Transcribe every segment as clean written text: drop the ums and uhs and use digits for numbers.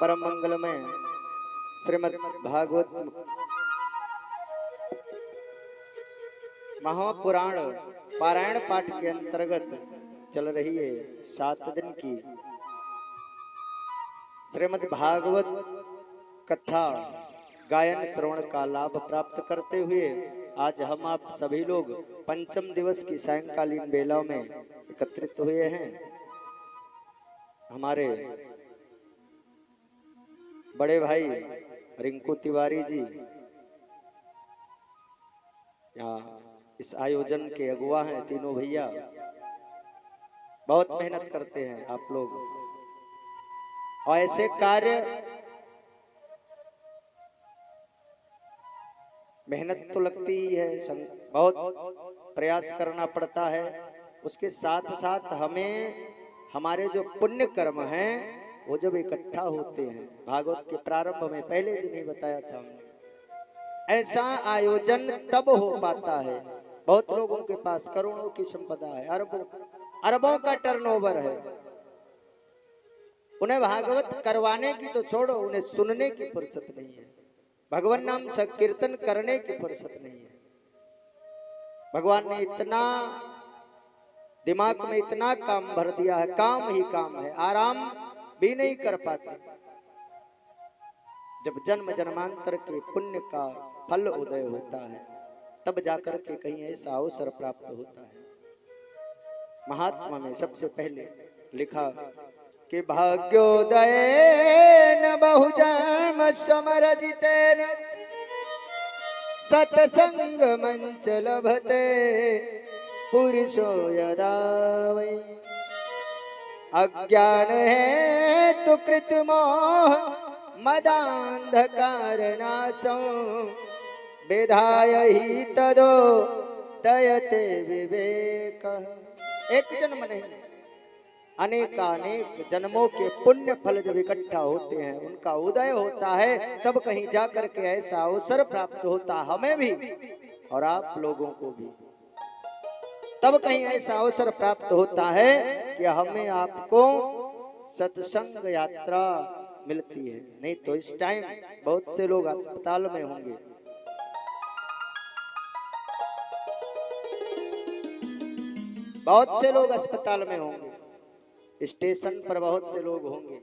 परम मंगलमय श्रीमद् भागवत महापुराण पारायण पाठ के अंतर्गत चल रही है 7 दिन की श्रीमद् भागवत कथा गायन श्रवण का लाभ प्राप्त करते हुए आज हम आप सभी लोग पंचम दिवस की सायंकालीन बेला में एकत्रित हुए हैं। हमारे बड़े भाई रिंकू तिवारी जी यहाँ इस आयोजन के अगुवा हैं। तीनों भैया बहुत मेहनत करते हैं आप लोग, और ऐसे कार्य मेहनत तो लगती ही है, बहुत प्रयास करना पड़ता है। उसके साथ साथ हमें हमारे जो पुण्य कर्म हैं वो जब इकट्ठा होते हैं, भागवत के प्रारंभ में पहले दिन ही बताया था हमने, ऐसा आयोजन तब हो पाता है। बहुत लोगों के पास करोड़ों की संपदा है, अरबों का टर्नओवर है, उन्हें भागवत करवाने की तो छोड़ो, उन्हें सुनने की फुर्सत नहीं है, भगवान नाम संकीर्तन करने की फुर्सत नहीं है। भगवान ने इतना दिमाग में इतना काम भर दिया है, काम ही काम है, आराम भी नहीं कर पाते। जब जन्म जन्मांतर के पुण्य का फल उदय होता है तब जाकर के कहीं ऐसा अवसर प्राप्त होता है। महात्मा में सबसे पहले लिखा कि भाग्योदय न बहुजन्म समरजितेन सतसंग मंच लभते पुरुषो यदा वै अज्ञान है तो कृतमोह मदांधकार नाशो विधाय ही तदो दयते विवेक। एक जन्म नहीं, अनेकानेक जन्मों के पुण्य फल जब इकट्ठा होते हैं, उनका उदय होता है, तब कहीं जाकर के ऐसा अवसर प्राप्त होता हमें भी और आप लोगों को भी। तब कहीं ऐसा अवसर प्राप्त होता है कि हमें आपको सत्संग यात्रा मिलती है। नहीं तो इस टाइम बहुत से लोग अस्पताल में होंगे, बहुत से लोग अस्पताल में होंगे, स्टेशन पर बहुत से लोग होंगे,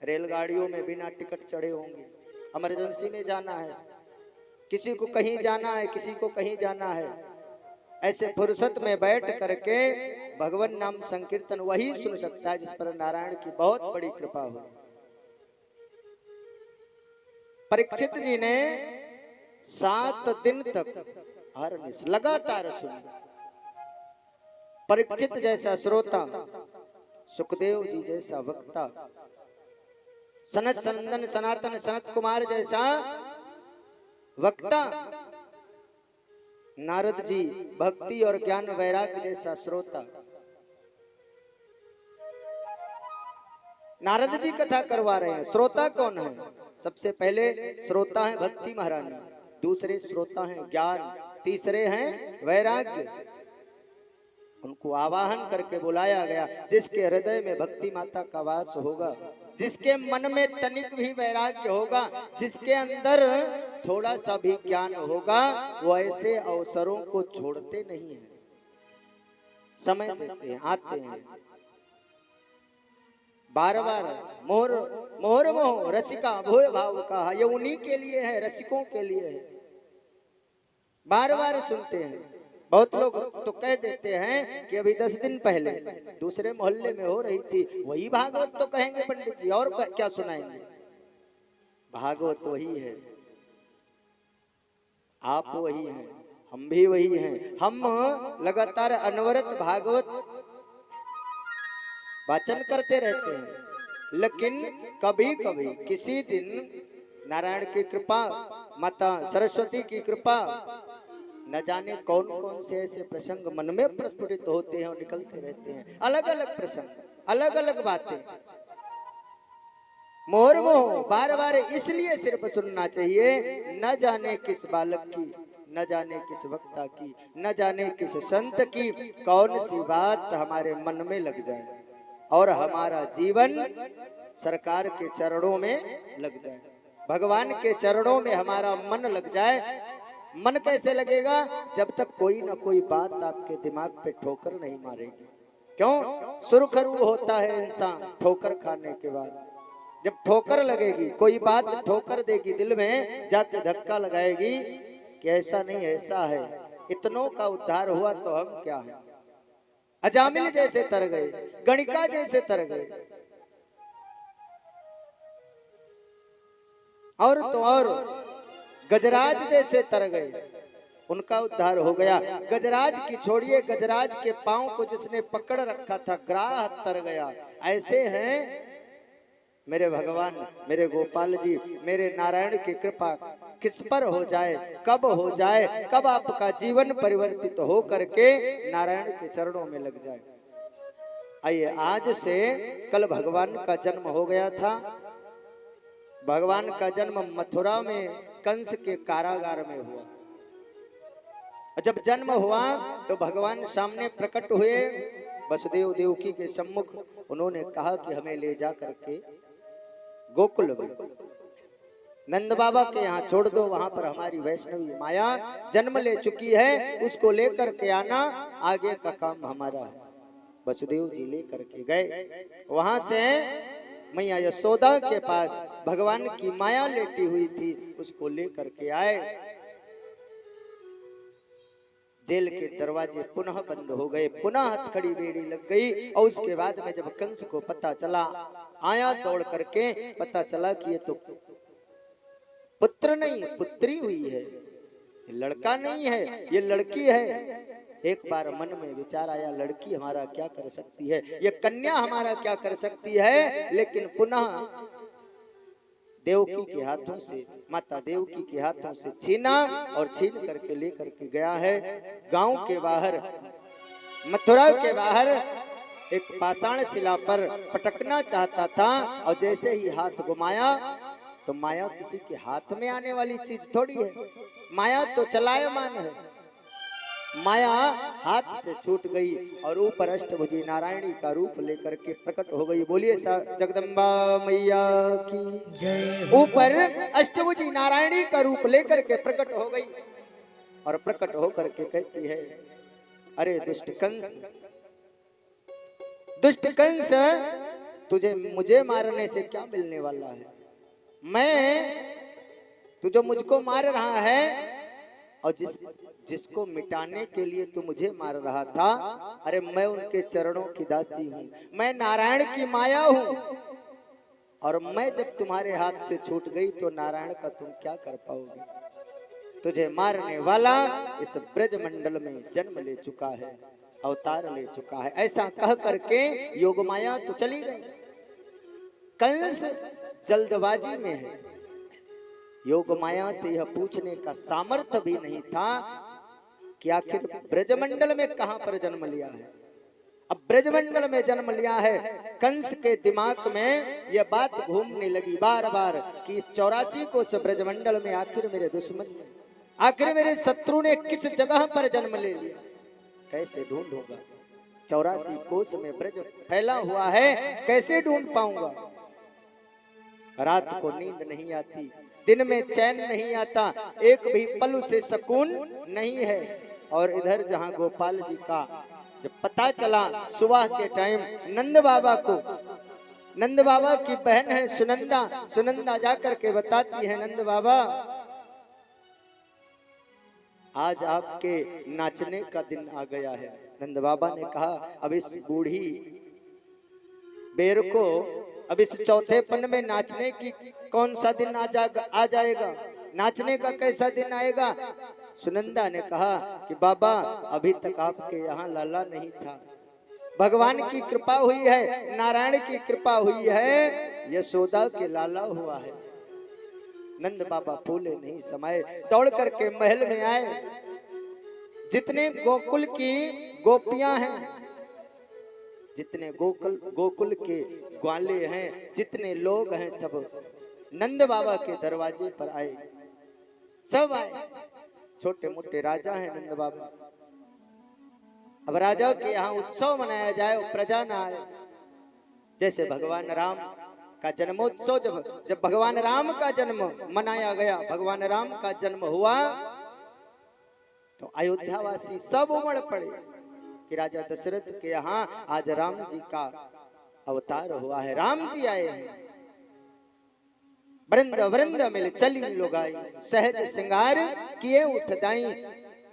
रेलगाड़ियों में बिना टिकट चढ़े होंगे, इमरजेंसी में जाना है, किसी को कहीं जाना है, किसी को कहीं जाना है। ऐसे फुर्सत में बैठ करके भगवान नाम संकीर्तन वही सुन सकता है जिस पर नारायण की बहुत बड़ी कृपा हो। परीक्षित जी ने 7 दिन तक हरनिश लगातार सुना। परीक्षित जैसा श्रोता, सुखदेव जी जैसा वक्ता, सनत सनंदन सनातन सनत कुमार जैसा वक्ता, नारद जी भक्ति और ज्ञान वैराग्य जैसा श्रोता। नारद जी कथा करवा रहे हैं, श्रोता कौन है? सबसे पहले श्रोता है भक्ति महारानी, दूसरे श्रोता हैं ज्ञान, तीसरे हैं वैराग्य। उनको आवाहन करके बुलाया गया। जिसके हृदय में भक्ति माता का वास होगा, जिसके मन में तनिक भी वैराग्य होगा, जिसके अंदर थोड़ा सा भी ज्ञान होगा, वो ऐसे अवसरों को छोड़ते नहीं हैं, समय देते हैं, आते हैं। बार बार मोहर मोहर मोह रसिका भोय भाव कहा, ये उन्हीं के लिए है, रसिकों के लिए है। बार बार सुनते हैं। बहुत लोग तो कह देते हैं कि अभी 10 दिन पहले दूसरे मोहल्ले में हो रही थी, वही भागवत तो कहेंगे पंडित जी, और क्या सुनाएंगे? भागवत वही है, आप वही हैं, हम भी वही हैं। हम लगातार अनवरत भागवत वाचन करते रहते हैं, लेकिन कभी कभी किसी दिन नारायण की कृपा, माता सरस्वती की कृपा, न जाने कौन कौन से ऐसे प्रसंग मन में प्रस्फुटित होते हैं और निकलते रहते हैं। अलग अलग प्रसंग, अलग अलग बातें, मोहर मोह बार बार इसलिए सिर्फ सुनना चाहिए, न जाने किस बालक की, न जाने किस वक्ता की, न जाने किस संत की कौन सी बात हमारे मन में लग जाए और हमारा जीवन सरकार के चरणों में लग जाए, भगवान के चरणों में हमारा मन लग जाए। मन कैसे लगेगा? जब तक कोई ना कोई बात आपके दिमाग पे ठोकर नहीं मारेगी। क्यों? सुरखरू होता है इंसान ठोकर खाने के बाद। जब ठोकर लगेगी, कोई बात ठोकर देगी, दिल में जाके धक्का लगाएगी कि ऐसा नहीं ऐसा है, इतनों का उद्धार हुआ तो हम क्या है। अजामिल जैसे तर गए, गणिका जैसे तर गए, और तो और गजराज जैसे तर गए, उनका उद्धार हो गया। गजराज की छोड़िए, गजराज के पांव को जिसने पकड़ रखा था ग्राह तर गया। ऐसे हैं मेरे भगवान, मेरे गोपाल जी, मेरे नारायण की कृपा किस पर हो जाए, कब हो जाए, कब आपका जीवन परिवर्तित हो करके नारायण के चरणों में लग जाए। आइए, आज से कल भगवान का जन्म हो गया था। भगवान का जन्म मथुरा में कंस के कारागार में हुआ। जब जन्म हुआ तो भगवान सामने प्रकट हुए, वसुदेव देवकी के सम्मुख। उन्होंने कहा कि हमें ले जा करके गोकुल में नंद बाबा के यहाँ छोड़ दो, वहां पर हमारी वैष्णवी माया जन्म ले चुकी है, उसको लेकर के आना, आगे का काम हमारा है। वसुदेव जी लेकर के गए। वहां से मैया यशोदा के पास भगवान की माया लेटी हुई थी, उसको लेकर के आए। जेल के दरवाजे पुनः बंद हो गए, पुनः हथकड़ी बेड़ी लग गई। और उसके बाद में जब कंस को पता चला, आया दौड़ करके, पता चला कि ये तो पुत्र नहीं पुत्री हुई है, लड़का नहीं है, ये लड़की है। एक बार मन में विचार आया, लड़की हमारा क्या कर सकती है, ये कन्या हमारा क्या कर सकती है। लेकिन पुनः देवकी के हाथों से, माता देवकी के हाथों से छीना और छीन करके लेकर के गया है। गांव के बाहर, मथुरा के बाहर एक पाषाण शिला पर पटकना चाहता था, और जैसे ही हाथ घुमाया तो माया किसी के हाथ में आने वाली चीज थोड़ी है, माया तो चलायमान है। माया हाथ से छूट गई और ऊपर अष्टभुजी नारायणी का रूप लेकर के प्रकट हो गई। बोलिए जगदम्बा मैया की जय। ऊपर अष्टभुजी नारायणी का रूप लेकर के प्रकट हो गई और प्रकट होकर के कहती है, अरे दुष्ट कंस, दुष्ट कंस, तुझे मुझे मारने से क्या मिलने वाला है? तू जो मुझको मार रहा है और जिसको मिटाने के लिए तू मुझे मार रहा था, अरे मैं उनके चरणों की दासी हूँ, मैं नारायण की माया हूँ। और मैं जब तुम्हारे हाथ से छूट गई तो नारायण का तुम क्या कर पाओगे? तुझे मारने वाला इस ब्रज मंडल में जन्म ले चुका है, अवतार ले चुका है। ऐसा कह करके योग माया तो चली गई। कंस जल्दबाजी में है, योग माया से यह पूछने का सामर्थ्य भी नहीं था कि आखिर ब्रजमंडल में कहां पर जन्म लिया है। अब ब्रजमंडल में जन्म लिया है, कंस के दिमाग में यह बात घूमने लगी बार बार कि इस 84 कोस ब्रजमंडल में आखिर मेरे दुश्मन, आखिर मेरे शत्रु ने किस जगह पर जन्म ले लिया, कैसे ढूंढूंगा? 84 कोस में ब्रज फैला हुआ है, कैसे ढूंढ पाऊंगा? रात को नींद नहीं आती, दिन में चैन नहीं आता, एक भी पल उसे सुकून नहीं है। और इधर जहां गोपाल जी का जब पता चला सुबह के टाइम नंद बाबा को, नंद बाबा की बहन है सुनंदा, सुनंदा जाकर के बताती है, नंद बाबा आज आपके नाचने का दिन आ गया है। नंद बाबा ने कहा, अब इस बूढ़ी बेर को, अब इस चौथेपन में नाचने की कौन सा दिन आ जाएगा, नाचने का कैसा दिन आएगा? सुनंदा ने कहा कि बाबा अभी तक आपके यहाँ लाला नहीं था, भगवान की कृपा हुई है, नारायण की कृपा हुई है, यशोदा के लाला हुआ है। नंद बाबा फूले नहीं समाये, दौड़ करके महल में आए। जितने गोकुल की गोपियां हैं, जितने गोकुल के ग्वाले हैं, जितने लोग हैं, सब नंद बाबा के दरवाजे पर आए, सब आए। छोटे मोटे राजा हैं नंद बाबा। अब राजा के यहाँ उत्सव मनाया जाए, प्रजा ना आए। जैसे भगवान राम का जन्मोत्सव जब भगवान राम का जन्म मनाया गया, भगवान राम का जन्म हुआ, तो अयोध्यावासी सब उमड़ पड़े कि राजा दशरथ के यहाँ आज राम जी का अवतार हुआ है, राम जी आए हैं। वृंद वृंद मिल चली लुगाई, सहज श्रृंगार किए उठदाई।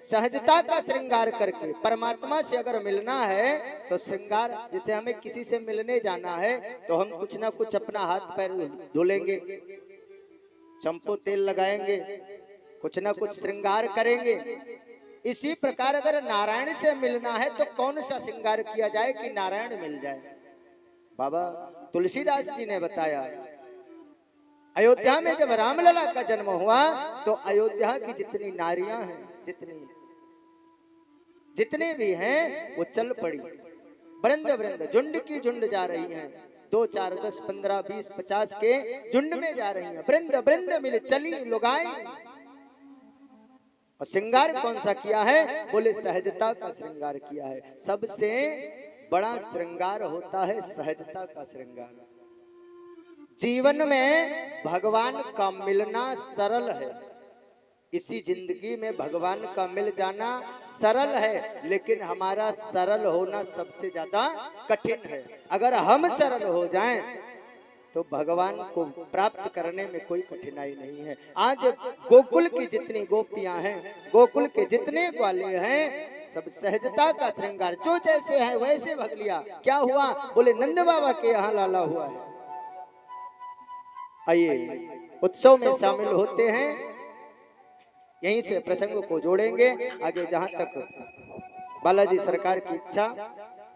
सहजता का श्रृंगार करके परमात्मा से अगर मिलना है तो श्रृंगार, जैसे हमें किसी से मिलने जाना है तो हम कुछ ना कुछ अपना हाथ पैर धुलेंगे, शैम्पू तेल लगाएंगे, कुछ ना कुछ श्रृंगार करेंगे। इसी प्रकार अगर नारायण से मिलना है तो कौन सा श्रृंगार किया जाए कि नारायण मिल जाए। बाबा तुलसीदास जी ने बताया, अयोध्या में जब रामलला का जन्म हुआ तो अयोध्या की जितनी नारियां हैं, जितने भी हैं वो चल पड़ी, वृंद वृंद, झुंड की झुंड जा रही हैं, 2 4 10 15 20 50 के झुंड में जा रही हैं। वृंद वृंद मिल चली लुगाई। और श्रृंगार कौन सा किया है? बोले सहजता का श्रृंगार किया है। सबसे बड़ा श्रृंगार होता है सहजता का श्रृंगार। जीवन में भगवान का मिलना सरल है, इसी जिंदगी में भगवान का मिल जाना सरल है, लेकिन हमारा सरल होना सबसे ज्यादा कठिन है। अगर हम सरल हो जाएं तो भगवान को प्राप्त करने में कोई कठिनाई नहीं है। आज गोकुल की जितनी गोपियां हैं, गोकुल के जितने ग्वाले हैं, सब सहजता का श्रृंगार, जो जैसे है वैसे भग लिया। क्या हुआ? बोले नंद बाबा के यहाँ लाला हुआ है। आइए उत्सव में शामिल होते हैं, यहीं से प्रसंग को जोड़ेंगे आगे जहां तक बालाजी सरकार की इच्छा।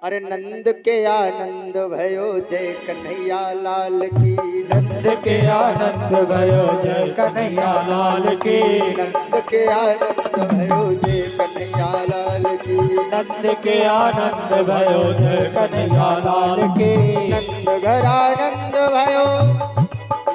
अरे नंद के आनंद भयो जय कन्हैया लाल की, नंद के आनंद भयो जय कन्हैया लाल की, नंद के आनंद भयो जय कन्हैया लाल की, नंद के आनंद भयो जय कन्हैया लाल की। नंद घर आनंद भयो,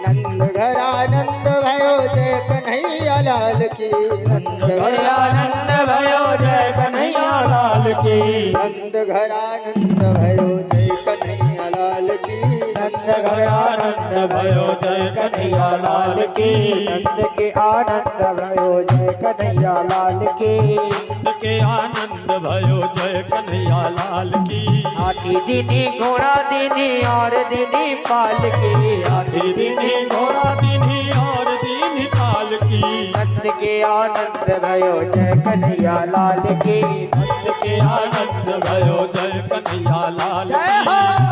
नंद घर आनंद भयो जय कन्हैया लाल की, नंद घर आनंद भयो जय कन्हैया लाल की, नंद घर आनंद भयो जय कन्हैया लाल की, नंद घर आनंद भयो जय कन्हैया लाल की, नंद के आनंद भयो जय कन्हैया लाल की, नंद के आनंद भयो जय कन्हैया लाल की। हाथी दीनी घोड़ा दीनी और दीनी पाल की, हाथी दीनी घोड़ा दीनी और दीनी पाल की, नंद के आनंद भयो जय कन्हैया लाल की, नंद के आनंद भयो जय कन्हैया लाल की।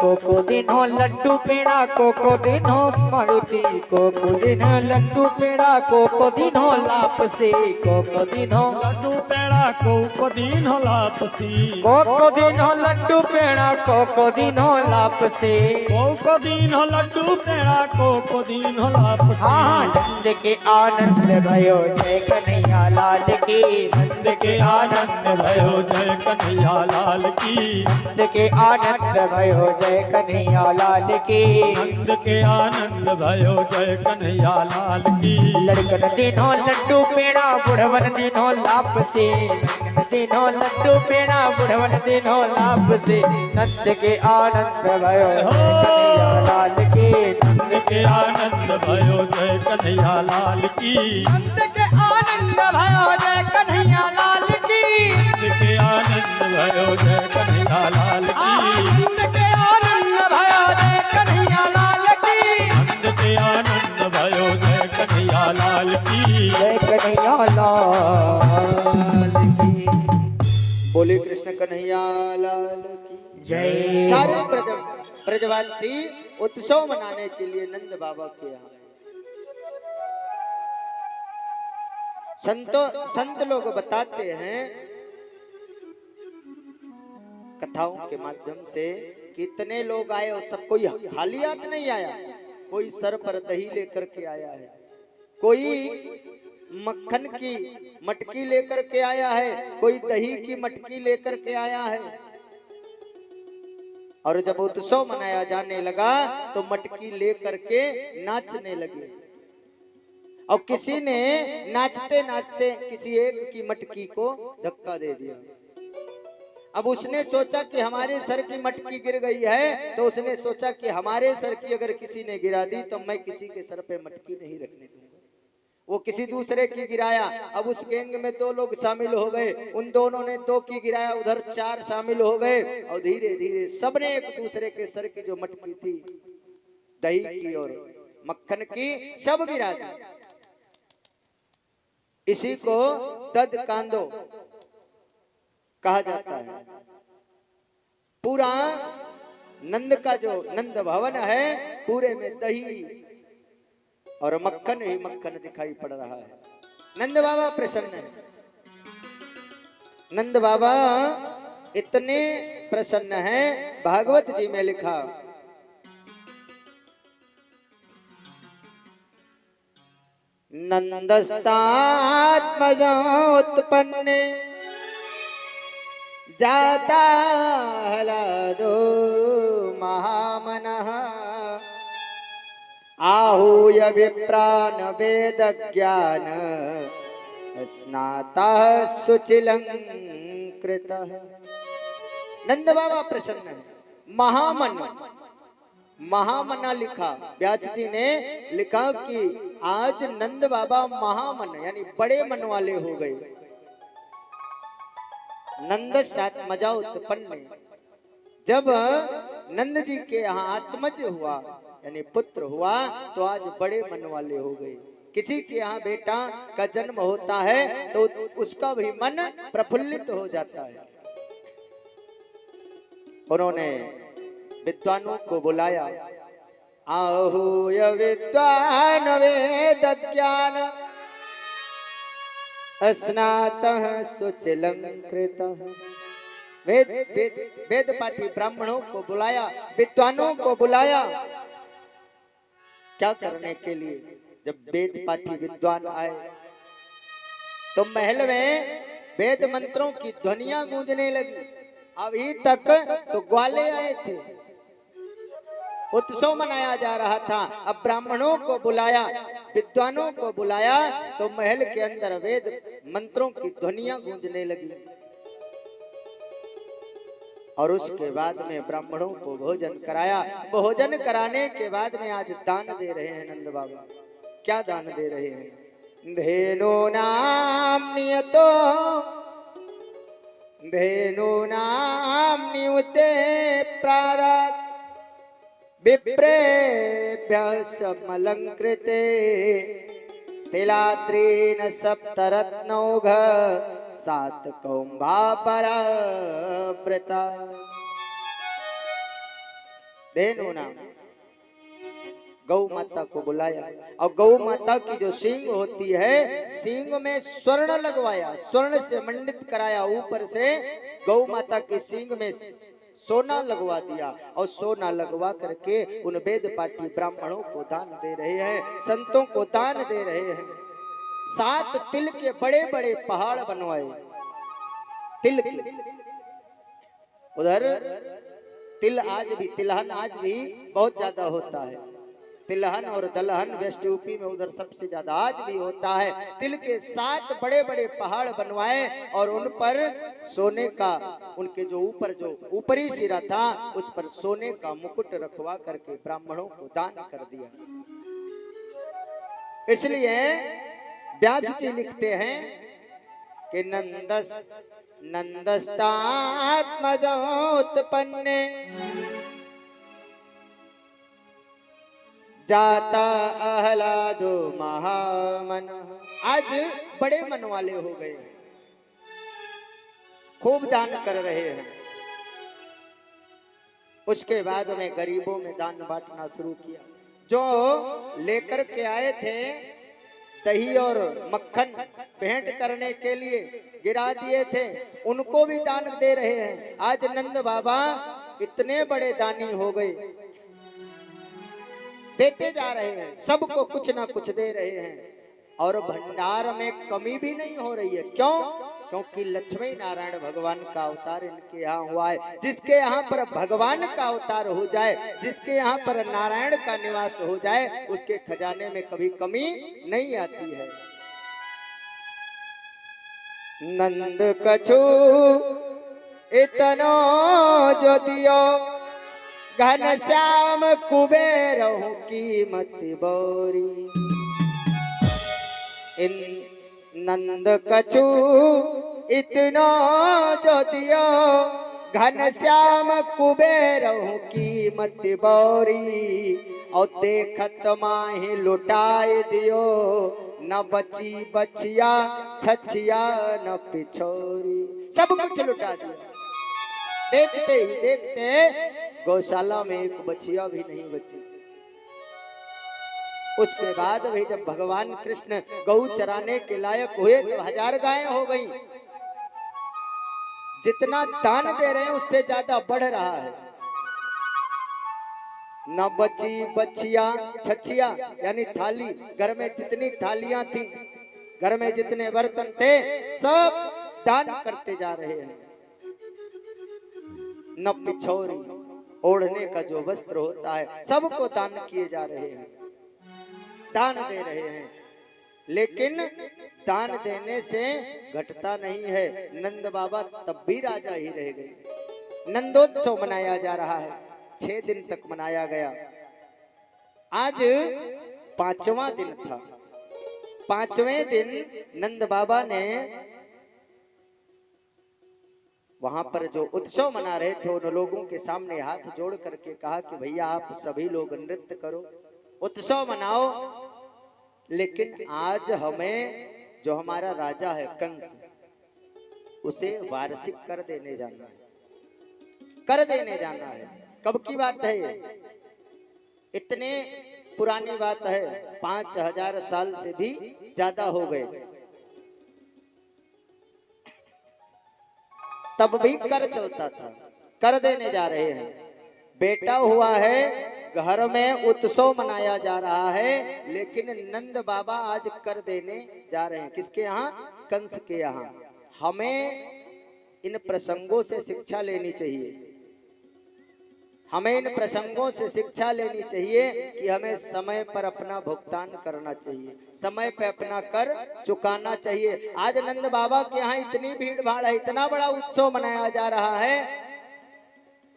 कोको दिन हो लड्डू पेड़ा, कोको दिन हो मारुति, कोको दिन हो लड्डू पेड़ा, कोको दिन हो लापसी, कोको दिन हो लड्डू पेड़ा, कोको दिन हो लापसी, कोको दिन हो लड्डू पेड़ा, कोको दिन हो लापसी, कोको दिन हो लड्डू पेड़ा, कोको दिन हो लापसी। हाँ, नंद के आनंद भयो जय कन्हैया लाल की, नंद के आनंद भयो जय कन्हैया लाल की, नंद के आनंद भयो जय कन्हैया लाल की, नंद के आनंद भयो जय कन्हैया लाल की। लड़कन दिनो लड्डू पेड़ा, बुढ़वन दिनो लाप से, लड़कन दिनो लड्डू पेड़ा, बुढ़वन दिनो लाप से, नंद के आनंद भयो जय कन्हैया लाल की, नंद के आनंद भयो जय कन्हैया लाल की, नंद के आनंद भयो जय कन्हैया लाल की, नंद के आनंद भयो जय कन्हैया लाल की, नंद के आनंद भयो जय कन्हैया लाल की, नंद के आनंद भयो जय कन्हैया लाल की, जय कन्हैया लाल की। बोले कृष्ण कन्हैया लाल की जय। सारे ब्रजवासी उत्सव मनाने के लिए नंद बाबा के यहाँ संत लोग बताते हैं कथाओं के माध्यम से कितने लोग आए और सब कोई खाली हाथ नहीं आया। कोई सर पर दही लेकर के आया है, कोई मक्खन की मटकी लेकर के आया है, कोई दही की मटकी लेकर के आया है। और जब उत्सव मनाया जाने लगा तो मटकी लेकर के नाचने लगे और किसी ने नाचते नाचते किसी एक की मटकी को धक्का दे दिया। अब उसने सोचा कि हमारे सर की मटकी गिर गई है, तो उसने सोचा कि हमारे सर की अगर किसी ने गिरा दी तो मैं किसी के सर पे मटकी नहीं रखने दूंगा। वो किसी दूसरे की गिराया। अब उस गैंग में 2 लोग शामिल हो गए, उन दोनों ने 2 की गिराया, उधर 4 शामिल हो गए और धीरे धीरे सबने एक दूसरे के सर की जो मटकी थी दही की और मक्खन की सब गिरा दी। इसी को दद कांदो कहा जाता है। पूरा नंद का जो नंद भवन है पूरे में दही और मक्खन ही मक्खन दिखाई पड़ रहा है। नंद बाबा प्रसन्न है। नंद बाबा इतने प्रसन्न हैं, भागवत जी में लिखा नंदस्तात्मजोत्पन्ने जाता हलादो महामनः आहूय विप्रान वेद ज्ञान स्नातः सुचिलंकृतः। नंद बाबा प्रसन्न है। महामन महामना लिखा, व्यास जी ने लिखा कि आज नंद बाबा महामन यानी बड़े मन वाले हो गए। नंद आत्मजा उत्पन्न, जब नंद जी के यहाँ आत्मज हुआ यानी पुत्र हुआ तो आज बड़े मन वाले हो गए। किसी के यहाँ बेटा का जन्म होता है तो उसका भी मन प्रफुल्लित हो जाता है। उन्होंने विद्वानों को बुलाया, आहूय विद्वान वेद ज्ञान स्नातः सुचिलंकृतः। वेद पाठी ब्राह्मणों को बुलाया, विद्वानों को बुलाया। क्या करने के लिए? जब वेद पाठी विद्वान आए तो महल में वेद मंत्रों की ध्वनियां गूंजने लगी। अभी तक तो ग्वाले आए थे, उत्सव मनाया जा रहा था। अब ब्राह्मणों को बुलाया, विद्वानों को बुलाया तो महल के अंदर वेद मंत्रों की ध्वनियां गूंजने लगी। और उसके बाद में ब्राह्मणों को भोजन कराया। भोजन कराने के बाद में आज दान दे रहे हैं नंद बाबा। क्या दान दे रहे हैं? धेनु नाम नियतो धेनु नाम नियुते प्रादात् विप्रेभ्यः समलंकृते तिलाद्रीन सप्तरत्नौघ सात कौम्भापरावृता। धेनु नाम गौ माता को बुलाया और गौ माता की जो सींग होती है, सींग में स्वर्ण लगवाया, स्वर्ण से मंडित कराया। ऊपर से गौ माता की सींग में सोना लगवा दिया और सोना लगवा करके उन वेद पाठी ब्राह्मणों को दान दे रहे हैं, संतों को दान दे रहे हैं। 7 तिल के बड़े बड़े पहाड़ बनवाए। तिल के उधर तिल आज भी, तिलहन आज भी बहुत ज्यादा होता है। तिलहन और दलहन वेस्ट यूपी में उधर सबसे ज्यादा आज भी होता है। तिल के 7 बड़े बड़े पहाड़ बनवाए और उन पर सोने का, उनके जो ऊपरी सिरा था उस पर सोने का मुकुट रखवा करके ब्राह्मणों को दान कर दिया। इसलिए व्यास जी लिखते हैं कि नंदस्तात्मजोत्पन्ने जाता आहलादो महामन। आज बड़े मन वाले हो गए, खूब दान कर रहे हैं। उसके बाद में गरीबों में दान बांटना शुरू किया। जो लेकर के आए थे दही और मक्खन भेंट करने के लिए गिरा दिए थे, उनको भी दान दे रहे हैं। आज नंद बाबा इतने बड़े दानी हो गए, देते जा रहे हैं, सबको कुछ ना कुछ दे रहे हैं और भंडार में कमी भी नहीं हो रही है। क्यों? क्योंकि लक्ष्मी नारायण भगवान का अवतार इनके यहाँ हुआ है। जिसके यहाँ पर भगवान का अवतार हो जाए, जिसके यहाँ पर नारायण का निवास हो जाए, उसके खजाने में कभी कमी नहीं आती है। नंद कछु इतनो जो दियो, घनश्याम कुबेर कीमत बोरी। इन नंद कछु इतना जो दियो, घनश्याम कुबेर कीमत बोरी। और देखत माही लुटाए दियो, न बची बचिया छछिया न पिछोरी। सब कुछ लुटा दिया। देखते ही देखते गौशाला में एक बचिया भी नहीं बची। उसके बाद भी जब भगवान कृष्ण गौ चराने के लायक हुए तो 1000 गायें हो गई। जितना दान दे रहे हैं उससे ज्यादा बढ़ रहा है। न बची बचिया छछिया यानी थाली, घर में जितनी थालियां थी, घर में जितने बर्तन थे, सब दान करते जा रहे हैं। न पिछोरी, ओढ़ने का जो वस्त्र होता है सबको दान किए जा रहे हैं, दान दे रहे हैं। लेकिन दान देने से घटता नहीं है। नंद बाबा तब भी राजा ही रह गए। नंदोत्सव मनाया जा रहा है, 6 दिन तक मनाया गया। आज 5वां दिन था। 5वें दिन नंद बाबा ने वहां पर जो उत्सव मना रहे थे उन लोगों के सामने हाथ जोड़ करके कहा कि भैया आप सभी लोग नृत्य करो, उत्सव मनाओ, लेकिन आज हमें जो हमारा राजा है कंस, उसे वार्षिक कर देने जाना है, कर देने जाना है। कब की बात है ये? इतने पुरानी बात है, 5000 साल से भी ज्यादा हो गए। तब भी कर चलता था, कर देने जा रहे हैं। बेटा हुआ है, घर में उत्सव मनाया जा रहा है, लेकिन नंद बाबा आज कर देने जा रहे हैं। किसके यहाँ? कंस के यहाँ। हमें इन प्रसंगों से शिक्षा लेनी चाहिए। हमें इन प्रसंगों से शिक्षा लेनी चाहिए कि हमें समय पर अपना भुगतान करना चाहिए, समय पर अपना कर चुकाना चाहिए। आज नंद बाबा के यहाँ इतनी भीड़ भाड़ है, इतना बड़ा उत्सव मनाया जा रहा है,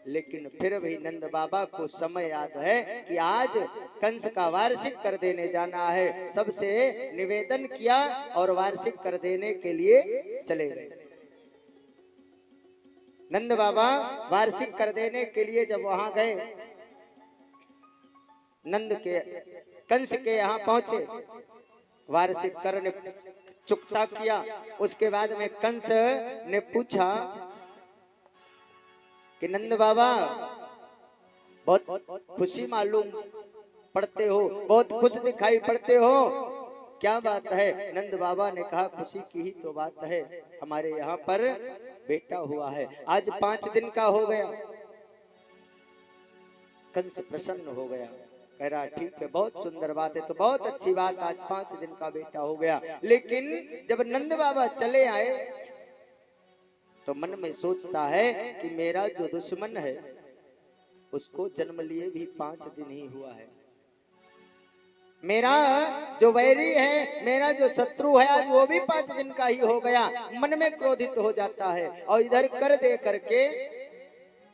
लेकिन फिर भी नंद बाबा को समय याद है कि आज कंस का वार्षिक कर देने जाना है। सबसे निवेदन किया और वार्षिक कर देने के लिए चले गए। नंद बाबा वार्षिक कर देने के लिए जब वहां गए, नंद के कंस के यहाँ पहुंचे, वार्षिक कर ने चुकता किया। उसके बाद में कंस ने पूछा कि नंद बाबा बहुत खुशी मालूम पड़ते हो, बहुत खुश दिखाई पड़ते हो, क्या बात है? नंद बाबा ने कहा खुशी की ही तो बात है, हमारे यहाँ पर बेटा हुआ है, आज 5 दिन का हो गया। कंस प्रसन्न हो गया, कह रहा ठीक है, बहुत सुंदर बात है, तो बहुत अच्छी बात, आज 5 दिन का बेटा हो गया। लेकिन जब नंद बाबा चले आए तो मन में सोचता है कि मेरा जो दुश्मन है उसको जन्म लिए भी 5 दिन ही हुआ है, मेरा जो वैरी है, मेरा जो शत्रु है, आज वो भी 5 दिन का ही हो गया। मन में क्रोधित हो जाता है और इधर कर दे करके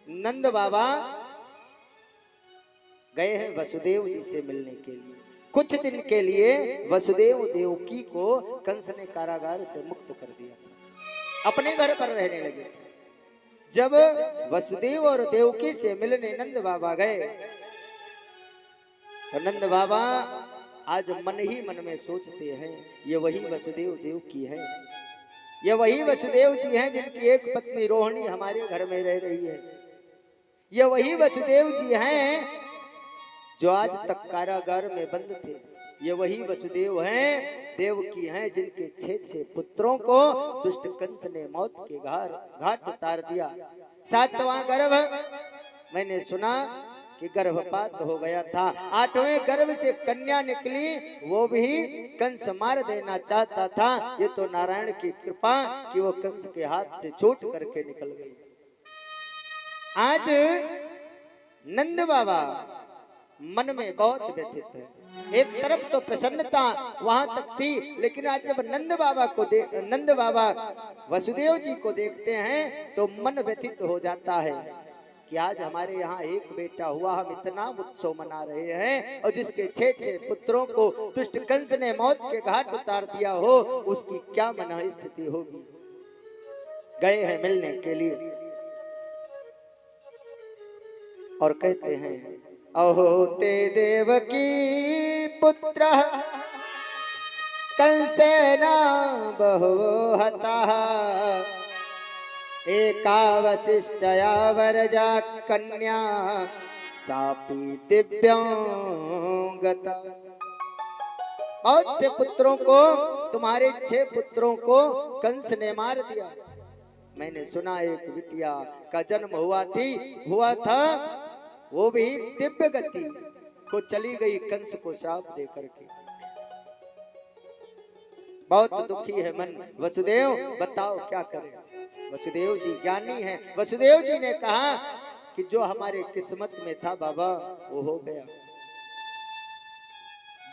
नंद बाबा गए हैं वसुदेव जी से मिलने के लिए। कुछ दिन के लिए वसुदेव देवकी को कंस ने कारागार से मुक्त कर दिया, अपने घर पर रहने लगे। जब वसुदेव और देवकी से मिलने नंद बाबा गए तो नंद बाबा आज मन ही मन में सोचते हैं, ये वही वसुदेव देवकी है, ये वही वसुदेव जी हैं जिनकी एक पत्नी रोहिणी हमारे घर में रह रही है, ये वही वसुदेव जी हैं जो आज तक कारागार में बंद थे, ये वही वसुदेव हैं, देवकी हैं, जिनके 6 पुत्रों को दुष्ट कंस ने मौत के घाट उतार दिया। 7वां गर्भ मैंने सुना कि गर्भपात हो गया था। 8वें गर्भ से कन्या निकली, वो भी कंस मार देना चाहता था। ये तो नारायण की कृपा कि वो कंस के हाथ से छूट करके निकल गई। आज नंद बाबा मन में बहुत व्यथित है। एक तरफ तो प्रसन्नता वहां तक थी, लेकिन आज जब नंद बाबा वसुदेव जी को देखते हैं तो मन व्यथित हो जाता है कि आज हमारे यहाँ एक बेटा हुआ, हम इतना उत्सव मना रहे हैं, और जिसके 6 पुत्रों को दुष्ट कंस ने मौत के घाट उतार दिया हो, उसकी क्या मन स्थिति होगी। गए हैं मिलने के लिए और कहते हैं, अहो ते देवकी पुत्र कंसेन बहु हतः, एका वसिष्ठया वरजा कन्या सापी दिव्यों गता। बहुत से पुत्रों को, तुम्हारे 6 पुत्रों को कंस ने मार दिया। मैंने सुना एक बिटिया का जन्म हुआ था, वो भी दिव्य गति को चली गई कंस को श्राप दे करके। बहुत दुखी है मन। वसुदेव बताओ क्या करें। वसुदेव जी ज्ञानी हैं। वसुदेव जी ने कहा कि जो हमारे किस्मत में था बाबा वो हो गया,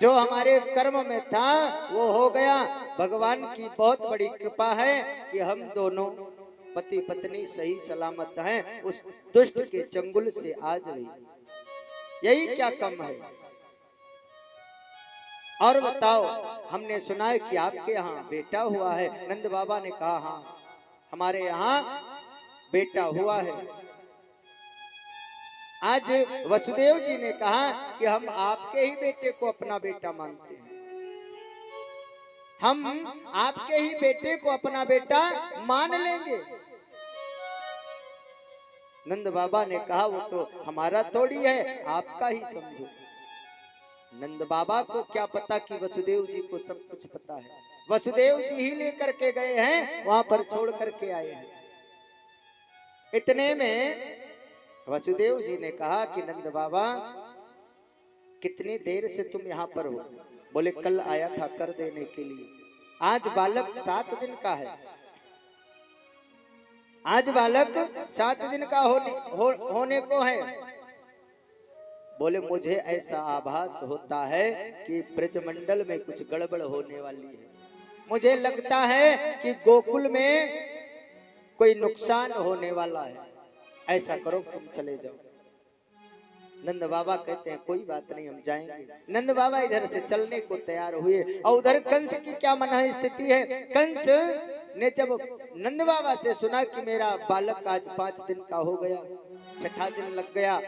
जो हमारे कर्म में था वो हो गया। भगवान की बहुत बड़ी कृपा है कि हम दोनों पति पत्नी सही सलामत हैं, उस दुष्ट के चंगुल से आज रही। यही क्या कम है। और बताओ, हमने सुना है कि आपके यहाँ बेटा हुआ है। नंद बाबा ने कहा हाँ, हमारे यहाँ बेटा हुआ है। आज वसुदेव जी ने कहा कि हम आपके ही बेटे को अपना बेटा मानते हैं, हम आपके ही बेटे को अपना बेटा मान लेंगे। नंद बाबा ने कहा वो तो हमारा थोड़ी है, आपका ही समझो। नंद बाबा को क्या पता कि वसुदेव जी को सब कुछ पता है। वसुदेव जी ही लेकर के गए हैं, वहां पर छोड़ करके आए हैं। इतने में वसुदेव जी ने कहा कि नंद बाबा कितनी देर से तुम यहाँ पर हो। बोले कल आया था कर देने के लिए। आज बालक 7 दिन का है, आज बालक 7 दिन का होने को है। बोले मुझे ऐसा आभास होता है कि ब्रजमंडल में कुछ गड़बड़ होने वाली है। मुझे लगता है कि गोकुल में कोई नुकसान होने वाला है। ऐसा करो तुम चले जाओ। नंद बाबा कहते हैं कोई बात नहीं, हम जाएंगे। नंद बाबा इधर से चलने को तैयार हुए और उधर कंस की क्या मन स्थिति है। कंस ने जब नंद बाबा से सुना कि मेरा बालक आज 5 दिन का हो गया, 6ठा दिन लग गया,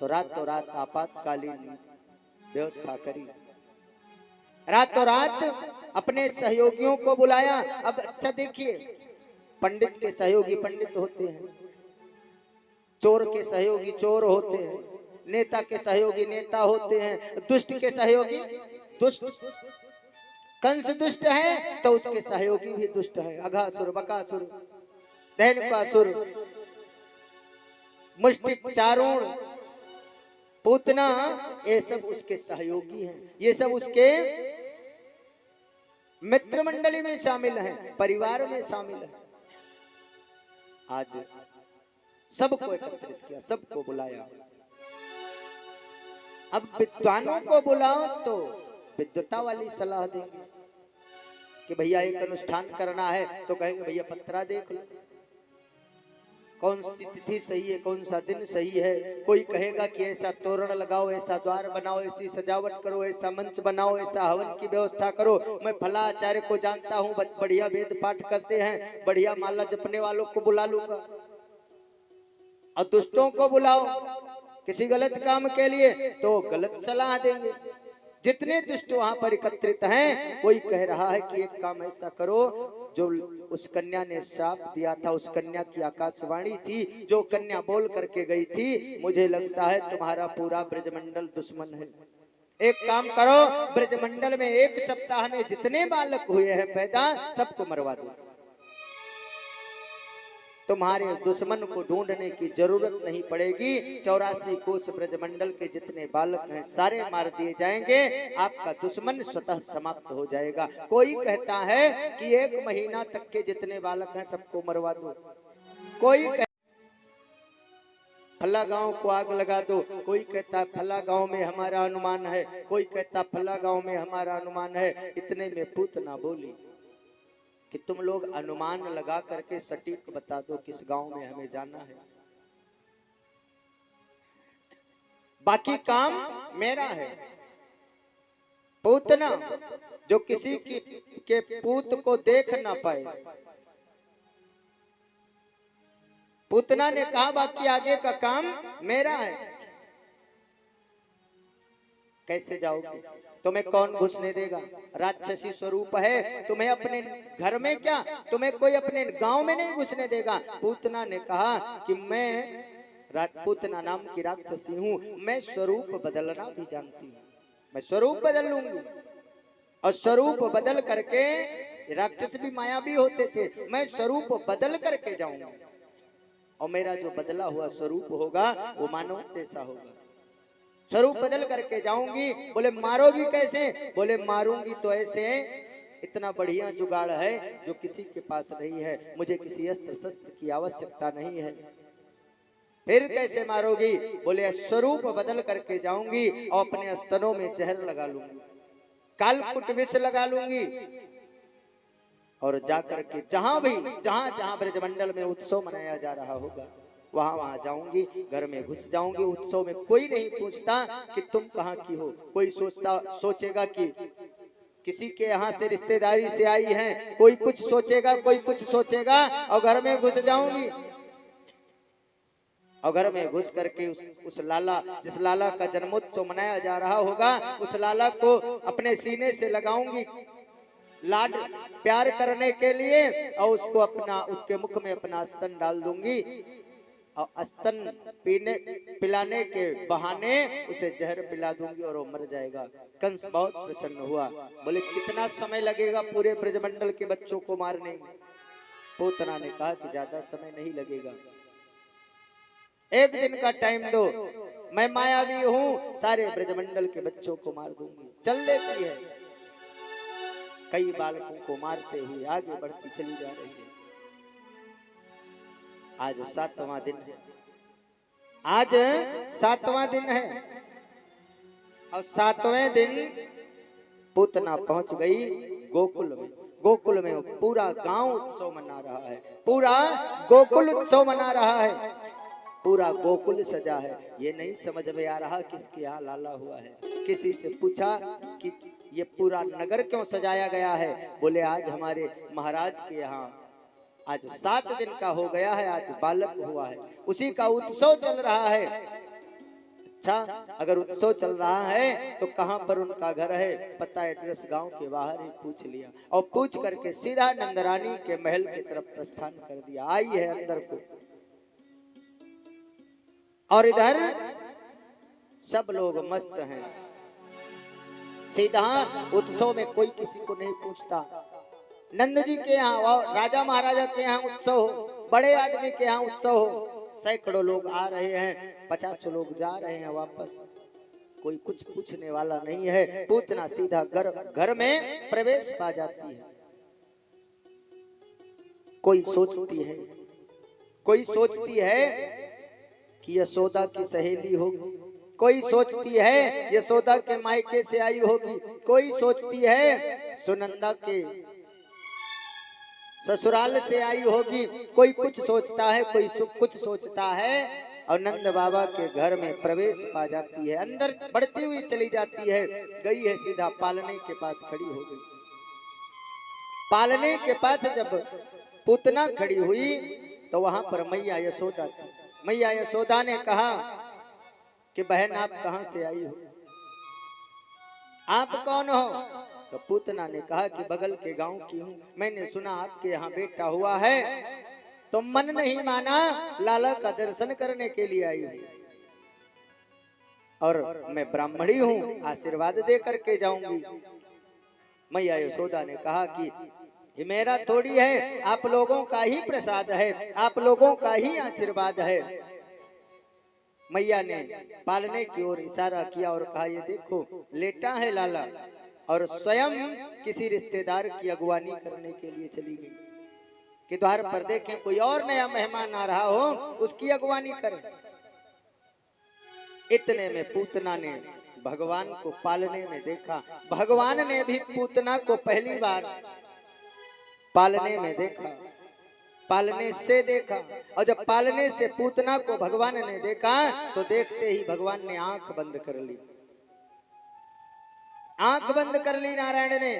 तो रातों रात आपातकालीन व्यवस्था करी। रातों रात अपने सहयोगियों को बुलाया। अब अच्छा देखिए, पंडित के सहयोगी पंडित होते हैं, चोर के सहयोगी चोर होते हैं, नेता के सहयोगी नेता होते हैं, दुष्ट के सहयोगी दुष्ट। कंस दुष्ट है तो उसके सहयोगी भी दुष्ट है। अघासुर, बकासुर, दैनुकासुर, मुष्टिक, चारूण, पूतना, ये सब उसके सहयोगी हैं। ये सब उसके मित्र मंडली में शामिल हैं, परिवार में शामिल है। आज सबको एकत्रित किया, सबको बुलाया। अब विद्वानों को बुलाओ तो विद्वता वाली सलाह देंगे कि भैया एक अनुष्ठान करना है, तो कहेंगे भैया पत्रा देख लो, कौन सी तिथि सही है, कौन सा दिन सही है। कोई कहेगा कि ऐसा तोरण लगाओ, ऐसा द्वार बनाओ, ऐसी सजावट करो, ऐसा मंच बनाओ, ऐसा हवन की व्यवस्था करो। मैं फला आचार्य को जानता हूँ, बढ़िया वेद पाठ करते हैं, बढ़िया माला जपने वालों को बुला लूंगा। और दुष्टों को बुलाओ किसी गलत काम के लिए तो गलत सलाह देंगे। जितने दुष्ट वहां पर एकत्रित हैं, कोई कह रहा है कि एक काम ऐसा करो, जो उस कन्या ने श्राप दिया था, उस कन्या की आकाशवाणी थी, जो कन्या बोल करके गई थी, मुझे लगता है तुम्हारा पूरा ब्रजमंडल दुश्मन है, एक काम करो, ब्रजमंडल में एक सप्ताह में जितने बालक हुए हैं पैदा, सबको मरवा दो। तुम्हारे दुश्मन को ढूंढने की जरूरत नहीं पड़ेगी। 84 कोस ब्रजमंडल के जितने बालक हैं सारे मार दिए जाएंगे। आपका दुश्मन स्वतः समाप्त हो जाएगा। कोई कहता है कि 1 महीना तक के जितने बालक हैं सबको मरवा दो। कोई फला गांव को आग लगा दो। कोई कहता फला गांव में हमारा अनुमान है, कोई कहता फला गांव में हमारा अनुमान है। इतने में पूतना बोली कि तुम लोग अनुमान लगा करके सटीक बता दो किस गांव में हमें जाना है, बाकी काम मेरा है। पूतना जो किसी के पूत को देख ना पाए, पूतना ने कहा बाकी आगे का काम मेरा है। कैसे जाओगे? तुम्हें कौन घुसने देगा? राक्षसी स्वरूप है, तुम्हें अपने घर में क्या, तुम्हें कोई अपने गांव में नहीं घुसने देगा। पूतना ने कहा कि मैं पूतना नाम की राक्षसी हूं, मैं स्वरूप बदलना भी जानती हूं। मैं स्वरूप बदल लूंगी और स्वरूप बदल करके, राक्षस भी मायावी होते थे, मैं स्वरूप बदल करके जाऊंगा और मेरा जो बदला हुआ स्वरूप होगा वो मानव जैसा होगा। स्वरूप बदल करके जाऊंगी। बोले मारोगी कैसे? बोले मारूंगी तो ऐसे, इतना बढ़िया जुगाड़ है जो किसी के पास नहीं है। मुझे किसी अस्त्र शस्त्र की आवश्यकता नहीं है। फिर कैसे मारोगी? बोले स्वरूप बदल करके जाऊंगी और अपने स्तनों में जहर लगा लूंगी, कालकुट विष लगा लूंगी और जाकर के जहां जहां ब्रजमंडल में उत्सव मनाया जा रहा होगा वहां जाऊंगी, घर में घुस जाऊंगी। उत्सव में कोई नहीं पूछता कि तुम कहाँ की हो। कोई सोचेगा कि किसी के यहाँ से रिश्तेदारी से आई हैं, कोई कुछ सोचेगा, कोई कुछ सोचेगा और घर में घुस जाऊंगी। और घर में घुस करके उस लाला, जिस लाला का जन्मोत्सव मनाया जा रहा होगा, उस लाला को अपने सीने से लगाऊंगी लाड प्यार करने के लिए और उसको उसके मुख में अपना स्तन डाल दूंगी और स्तन पिलाने के बहाने उसे जहर पिला दूंगी और वो मर जाएगा। कंस बहुत प्रसन्न हुआ। बोले कितना समय लगेगा पूरे ब्रजमंडल के बच्चों को मारने में? पूतना ने कहा कि ज्यादा समय नहीं लगेगा, 1 दिन का टाइम दो, मैं मायावी हूँ, सारे ब्रजमंडल के बच्चों को मार दूंगी। चल देती है, कई बालकों को मारते हुए आगे बढ़ती चली जा रही है। आज 7वां दिन है, आज 7वां दिन है और 7वें दिन पूतना पहुंच गई गोकुल में। गोकुल में पूरा गांव उत्सव मना रहा है, पूरा गोकुल उत्सव मना रहा है, पूरा गोकुल सजा है। ये नहीं समझ में आ रहा किसके यहाँ लाला हुआ है। किसी से पूछा कि ये पूरा नगर क्यों सजाया गया है? बोले आज हमारे महाराज के यहाँ आज 7 दिन का हो गया है, आज बालक हुआ है, उसी का उत्सव चल रहा है। अच्छा, अगर उत्सव चल रहा है तो कहाँ पर उनका घर है? पता एड्रेस गांव के बाहर ही पूछ लिया और पूछ करके सीधा नंदरानी के महल की तरफ प्रस्थान कर दिया। आई है अंदर को और इधर सब लोग मस्त हैं। सीधा उत्सव में कोई किसी को नहीं पूछता। नंद जी के यहाँ, राजा महाराजा के यहाँ उत्सव हो, बड़े आदमी के यहाँ उत्सव हो, सैकड़ों लोग आ रहे हैं, 50 लोग जा रहे हैं वापस, कोई कुछ पूछने वाला नहीं है। पूतना सीधा घर में प्रवेश पा जाती है। कोई सोचती है कि यशोदा की सहेली होगी, कोई सोचती है यशोदा के मायके से आई होगी, कोई सोचती है सुनंदा के ससुराल से आई होगी, कोई कुछ सोचता है, कोई कुछ सोचता है और नंद बाबा के घर में प्रवेश पा जाती है। अंदर बढ़ती हुई चली जाती है, गई है सीधा पालने के पास खड़ी हो गई। पालने के पास जब पूतना खड़ी हुई तो वहां पर मैया यशोदा थी। मैया यशोदा ने कहा कि बहन आप कहां से आई हो, आप कौन हो? तो पूतना ने कहा कि बगल के गांव की हूं, मैंने सुना आपके यहाँ बेटा हुआ है तो मन नहीं माना, लाला का दर्शन करने के लिए आई हूं। और मैं ब्राह्मणी हूँ, आशीर्वाद दे करके जाऊंगी। मैया यशोदा ने कहा कि ये मेरा थोड़ी है, आप लोगों का ही प्रसाद है, आप लोगों का ही आशीर्वाद है। मैया ने पालने की ओर इशारा किया और कहा ये देखो लेटा है लाला, और स्वयं किसी रिश्तेदार की अगवानी करने के लिए चली गई कि द्वार पर देखें कोई और नया मेहमान आ रहा हो, उसकी अगवानी करें। इतने में पूतना ने भगवान को पालने में देखा। भगवान ने भी पूतना को पहली बार पालने में देखा, पालने से देखा। और जब पालने से पूतना को भगवान ने देखा तो देखते ही भगवान ने आंख बंद कर ली, आंख बंद कर ली नारायण ने।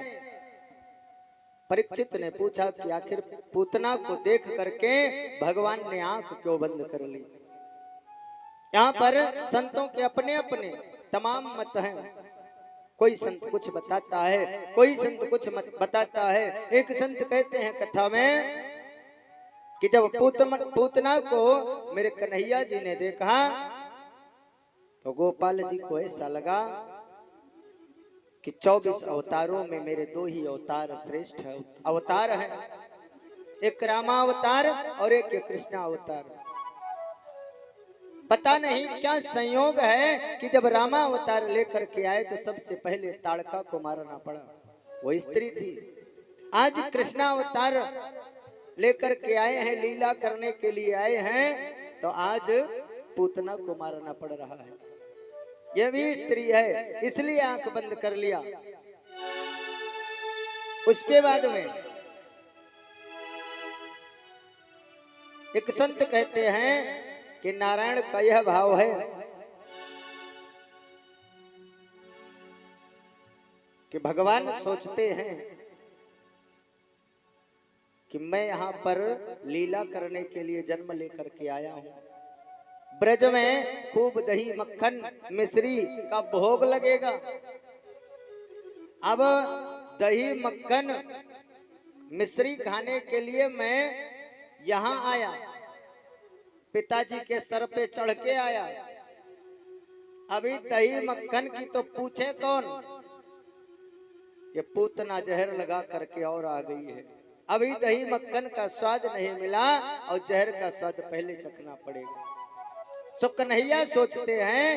परीक्षित ने पूछा कि आखिर पूतना को देख करके भगवान ने आंख क्यों बंद कर ली। यहाँ पर संतों के अपने अपने तमाम मत हैं। कोई संत कुछ बताता है, कोई संत कुछ बताता है। एक संत कहते हैं कथा में कि जब पूतना को मेरे कन्हैया जी ने देखा तो गोपाल जी को ऐसा लगा कि 24 अवतारों में मेरे 2 ही अवतार श्रेष्ठ अवतार हैं, एक रामावतार और एक कृष्णा अवतार। पता नहीं क्या संयोग है कि जब रामा अवतार लेकर के आए तो सबसे पहले ताड़का को मारना पड़ा, वो स्त्री थी। आज कृष्णा अवतार लेकर के आए हैं, लीला करने के लिए आए हैं, तो आज पूतना को मारना पड़ रहा है। यह भी स्त्री है, इसलिए आंख बंद कर लिया। उसके बाद में एक संत कहते हैं कि नारायण का यह भाव है कि भगवान सोचते हैं कि मैं यहाँ पर लीला करने के लिए जन्म लेकर के आया हूँ। ब्रज में खूब दही मक्खन मिश्री का भोग लगेगा। अब दही मक्खन मिश्री खाने के लिए मैं यहाँ आया, पिताजी के सर पे चढ़ के आया। अभी दही मक्खन की तो पूछे कौन, ये पूतना जहर लगा करके और आ गई है। अभी दही मक्खन का स्वाद नहीं मिला और जहर का स्वाद पहले चखना पड़ेगा। सो कन्हैया सोचते हैं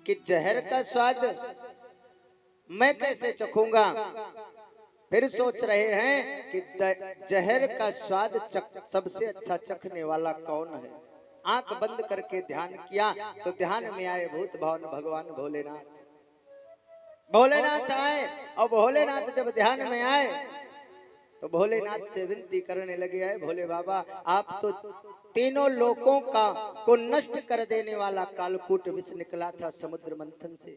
कि जहर का स्वाद मैं कैसे चखूंगा। फिर सोच रहे हैं कि जहर का स्वाद सबसे अच्छा चखने वाला कौन है। आंख बंद करके ध्यान किया तो ध्यान में आए भूत भवन भगवान भोलेनाथ। भोलेनाथ आए और भोलेनाथ जब ध्यान में आए तो भोलेनाथ से विनती करने लगे, है भोले बाबा आप तो तीनों लोकों को नष्ट कर देने वाला कालकूट विष निकला था समुद्र मंथन से,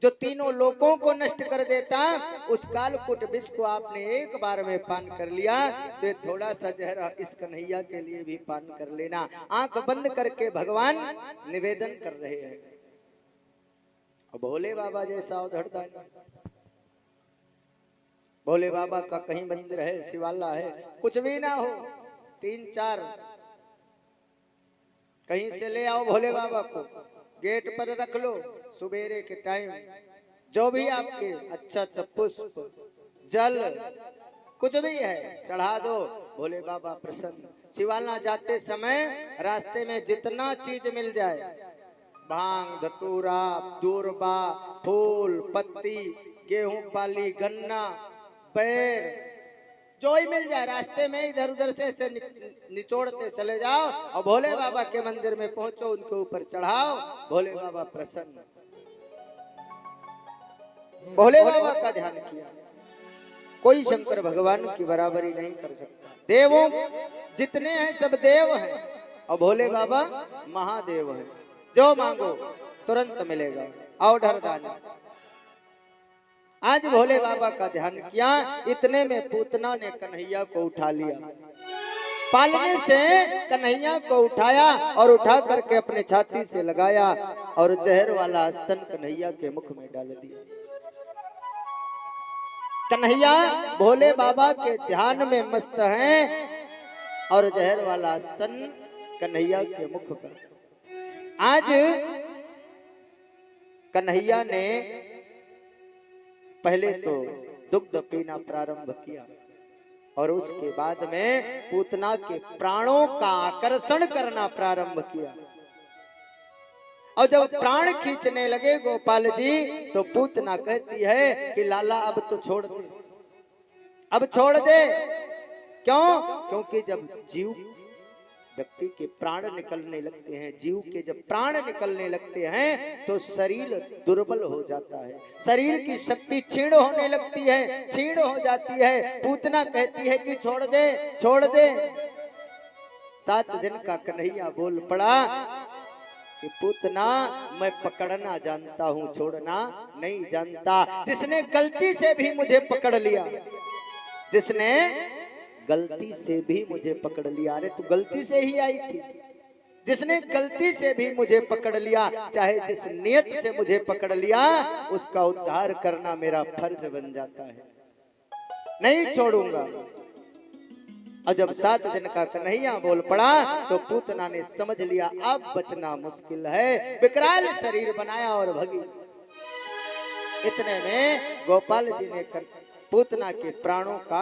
जो तीनों लोकों को नष्ट कर देता, उस कालकूट विष को आपने एक बार में पान कर लिया, तो थोड़ा सा जहर इस कन्हैया के लिए भी पान कर लेना। आंख बंद करके भगवान निवेदन कर रहे हैं। भोले बाबा जैसा उधड़दानी, भोले बाबा का कहीं मंदिर है, शिवाला है, कुछ भी ना हो, 3-4 कहीं से ले आओ भोले बाबा को, गेट पर रख लो, सुबेरे के टाइम जो भी आपके अच्छा पुष्प जल कुछ भी है चढ़ा दो, भोले बाबा प्रसन्न। शिवाला जाते समय रास्ते में जितना चीज मिल जाए, भांग धतूरा दूरबा फूल पत्ती गेहूं पाली गन्ना पैर जो ही मिल जाए रास्ते में इधर उधर से निचोड़ते चले जाओ और भोले बाबा के मंदिर में पहुंचो, उनके ऊपर चढ़ाओ, भोले बाबा प्रसन्न। भोले बाबा का ध्यान किया, कोई शंकर भगवान की बराबरी नहीं कर सकता। देवों जितने हैं सब देव हैं और भोले बाबा महादेव हैं। जो मांगो तुरंत मिलेगा। आओ ढरदानी, आज भोले बाबा का ध्यान किया, इतने में पूतना ने कन्हैया को उठा लिया। पालने से कन्हैया को उठाया और उठा करके अपने छाती से लगाया और जहर वाला स्तन कन्हैया के मुख में डाल दिया। कन्हैया भोले बाबा के ध्यान में मस्त हैं और जहर वाला स्तन कन्हैया के मुख पर। आज कन्हैया ने पहले तो दुग्ध पीना प्रारंभ किया और उसके बाद में पूतना के प्राणों का आकर्षण करना प्रारंभ किया। और जब प्राण खींचने लगे गोपाल जी तो पूतना कहती है कि लाला अब तो छोड़ दे, अब छोड़ दे। क्यों? क्योंकि जब जीव व्यक्ति के प्राण निकलने लगते हैं, जीव के जब प्राण निकलने लगते हैं तो शरीर दुर्बल हो जाता है, शरीर की शक्ति क्षीण होने लगती है, क्षीण हो जाती है। पूतना कहती है कि छोड़ दे, छोड़ दे। 7 दिन का कन्हैया बोल पड़ा कि पूतना मैं पकड़ना जानता हूं, छोड़ना नहीं जानता। जिसने गलती से भी मुझे पकड़ लिया, जिसने गलती से भी मुझे पकड़ लिया, अरे तू गलती से ही आई थी, जिसने गलती से भी मुझे पकड़ लिया, चाहे जिस नियत से मुझे पकड़ लिया, उसका उद्धार करना मेरा फर्ज बन जाता है, नहीं छोड़ूंगा। और जब 7 दिन का कन्हैया बोल पड़ा तो पूतना ने समझ लिया अब बचना मुश्किल है, विकराल शरीर बनाया और भगी। इतने में गोपाल जी ने पूतना के प्राणों का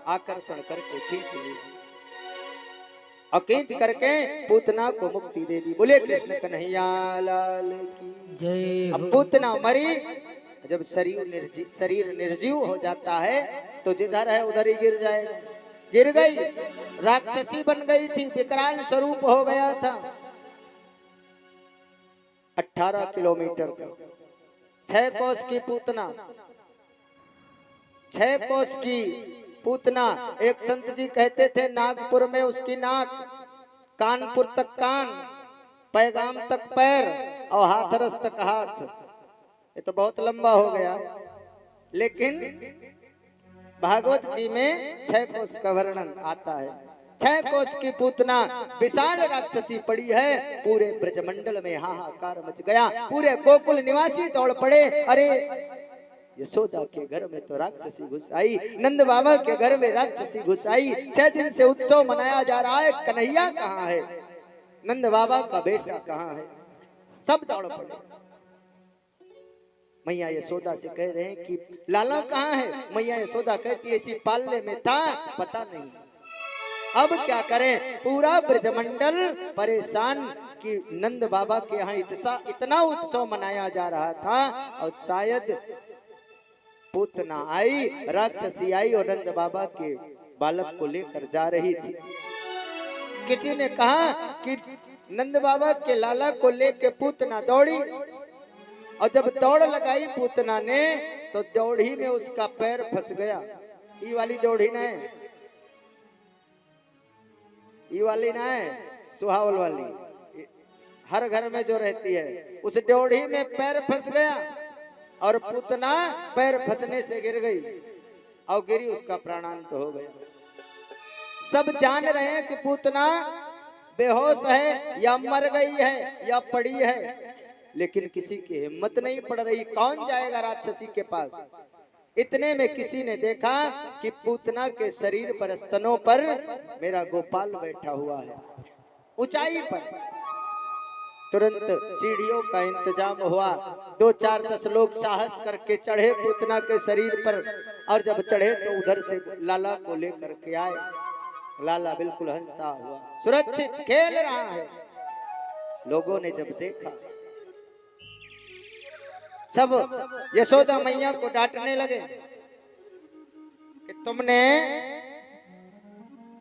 आकर्षण करके खींच लिया और खींच करके पूतना को मुक्ति दे दी। बोले कृष्ण कन्हैया लाल की जय। अब पूतना मरी, जब शरीर निर्जीव हो जाता है तो जिधर है उधर ही गिर जाएगा। गिर गई, राक्षसी बन गई थी, विकराल स्वरूप हो गया था। 18 किलोमीटर का 6 कोस की पूतना, 6 कोस की पूतना। एक संत जी कहते थे नागपुर में उसकी नाक, कानपुर तक कान, पैगाम तक पैर और हाथरस तक हाथ। ये तो बहुत लंबा हो गया, लेकिन भागवत जी में 6 कोस का वर्णन आता है। 6 कोस की पूतना विशाल राक्षसी पड़ी है, पूरे ब्रजमंडल में हाहाकार मच गया, पूरे गोकुल निवासी दौड़ पड़े। अरे यशोदा के घर में तो राक्षसी घुस आई, नंद बाबा के घर में राक्षसी घुस आई। 6 दिन से उत्सव मनाया जा रहा है, कन्हैया कहाँ है, नंद बाबा का बेटा कहाँ है, सब दौड़ पड़े। मैया यशोदा से कह रहे हैं कि लाला कहाँ है। मैया यशोदा कहती है इसी पालने में था, पता नहीं, अब क्या करें। पूरा ब्रजमंडल परेशान कि नंद बाबा के यहाँ इतना उत्सव मनाया जा रहा था और शायद पूतना आई, राक्षसी आई और नंद बाबा के बालक को लेकर जा रही थी। किसी ने कहा कि नंद बाबा के लाला को लेकर पूतना दौड़ी और जब दौड़ लगाई पूतना ने तो दौड़ी में उसका पैर फंस गया। ये वाली दौड़ी ना है, ये वाली ना है, सुहावल वाली, हर घर में जो रहती है, उस दौड़ी में पैर फंस गया और पूतना पैर फंसने से गिर गई और गिरी, उसका प्राणांत हो गया। सब जान रहे हैं कि पूतना बेहोश है या मर गई है या पड़ी है, लेकिन किसी की हिम्मत नहीं पड़ रही, कौन जाएगा राक्षसी के पास। इतने में किसी ने देखा कि पूतना के शरीर पर, स्तनों पर मेरा गोपाल बैठा हुआ है, ऊंचाई पर। तुरंत सीढ़ियों का इंतजाम हुआ, 2-4-10 लोग साहस करके चढ़े पूतना के शरीर पर और जब चढ़े तो उधर से लाला को लेकर के आए। लाला बिल्कुल हंसता हुआ सुरक्षित खेल रहा है। लोगों ने जब देखा सब यशोदा मैया को डांटने लगे कि तुमने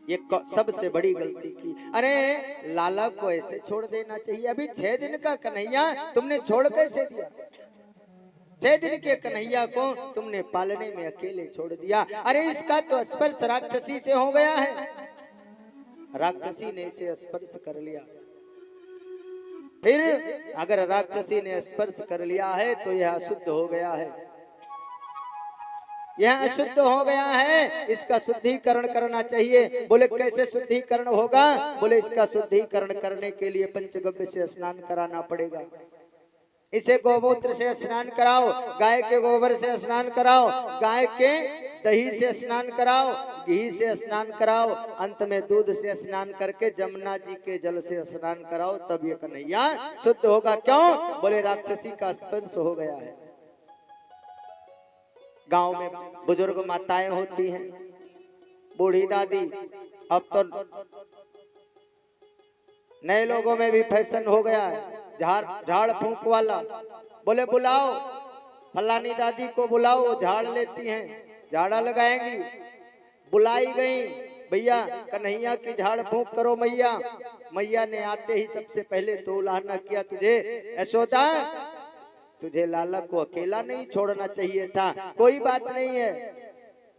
ये सबसे बड़ी गलती की। अरे लाला को ऐसे छोड़ देना चाहिए, अभी 6 दिन का कन्हैया तुमने छोड़ कैसे दिया। 6 दिन के कन्हैया को तुमने पालने में अकेले छोड़ दिया। अरे इसका तो स्पर्श राक्षसी से हो गया है, राक्षसी ने इसे स्पर्श कर लिया। फिर अगर राक्षसी ने स्पर्श कर लिया है तो यह अशुद्ध हो गया है, यह अशुद्ध हो गया है, इसका शुद्धिकरण करना चाहिए। बोले कैसे शुद्धिकरण होगा? बोले इसका शुद्धिकरण करने के लिए पंचगव्य से स्नान कराना पड़ेगा। इसे गोमूत्र से स्नान कराओ, गाय के गोबर से स्नान कराओ, गाय के दही से स्नान कराओ, घी से स्नान कराओ, अंत में दूध से स्नान करके जमुना जी के जल से स्नान कराओ, तब ये कन्हैया शुद्ध होगा। क्यों? बोले राक्षसी का स्पर्श हो गया है। गांव में बुजुर्ग माताएं होती हैं, बूढ़ी दादी, अब तो नए लोगों में भी फैशन हो गया है झाड़ फूंक वाला। बोले बुलाओ फलानी दादी को, बुलाओ, वो झाड़ लेती हैं, झाड़ा लगाएंगी। बुलाई गई, भैया कन्हैया की झाड़ फूंक करो मैया। मैया ने आते ही सबसे पहले तो उलाहना किया, तुझे यशोदा, तुझे लाला को अकेला नहीं छोड़ना चाहिए था। कोई बात नहीं है,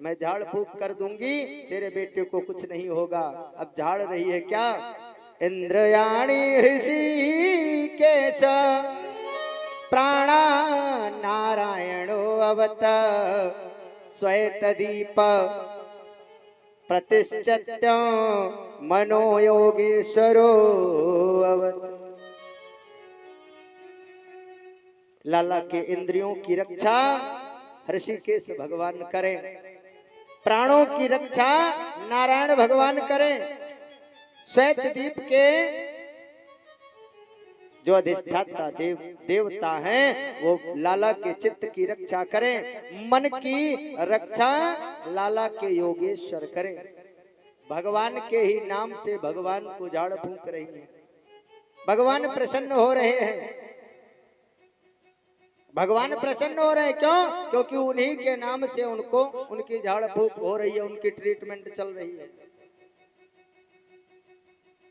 मैं झाड़ फूंक कर दूंगी, तेरे बेटे को कुछ नहीं होगा। अब झाड़ रही है क्या? इंद्रयाणी ऋषिकेश प्राणा नारायणो अवत श्वेत दीप प्रतिष्ठित मनोयोगेश्वरो अवत। लाला के इंद्रियों की रक्षा ऋषिकेश भगवान करें, प्राणों की रक्षा नारायण भगवान करें। श्वेत दीप के जो अधिष्ठाता देवता हैं वो लाला के चित्त की रक्षा करें, मन की रक्षा लाला के योगेश्वर करें। भगवान के ही नाम से भगवान को झाड़ फूंक रही है, भगवान प्रसन्न हो रहे हैं। भगवान प्रसन्न हो रहे हैं क्यों? क्योंकि उन्हीं के नाम से उनको उनकी झाड़ फूंक हो रही है, उनकी ट्रीटमेंट चल रही है।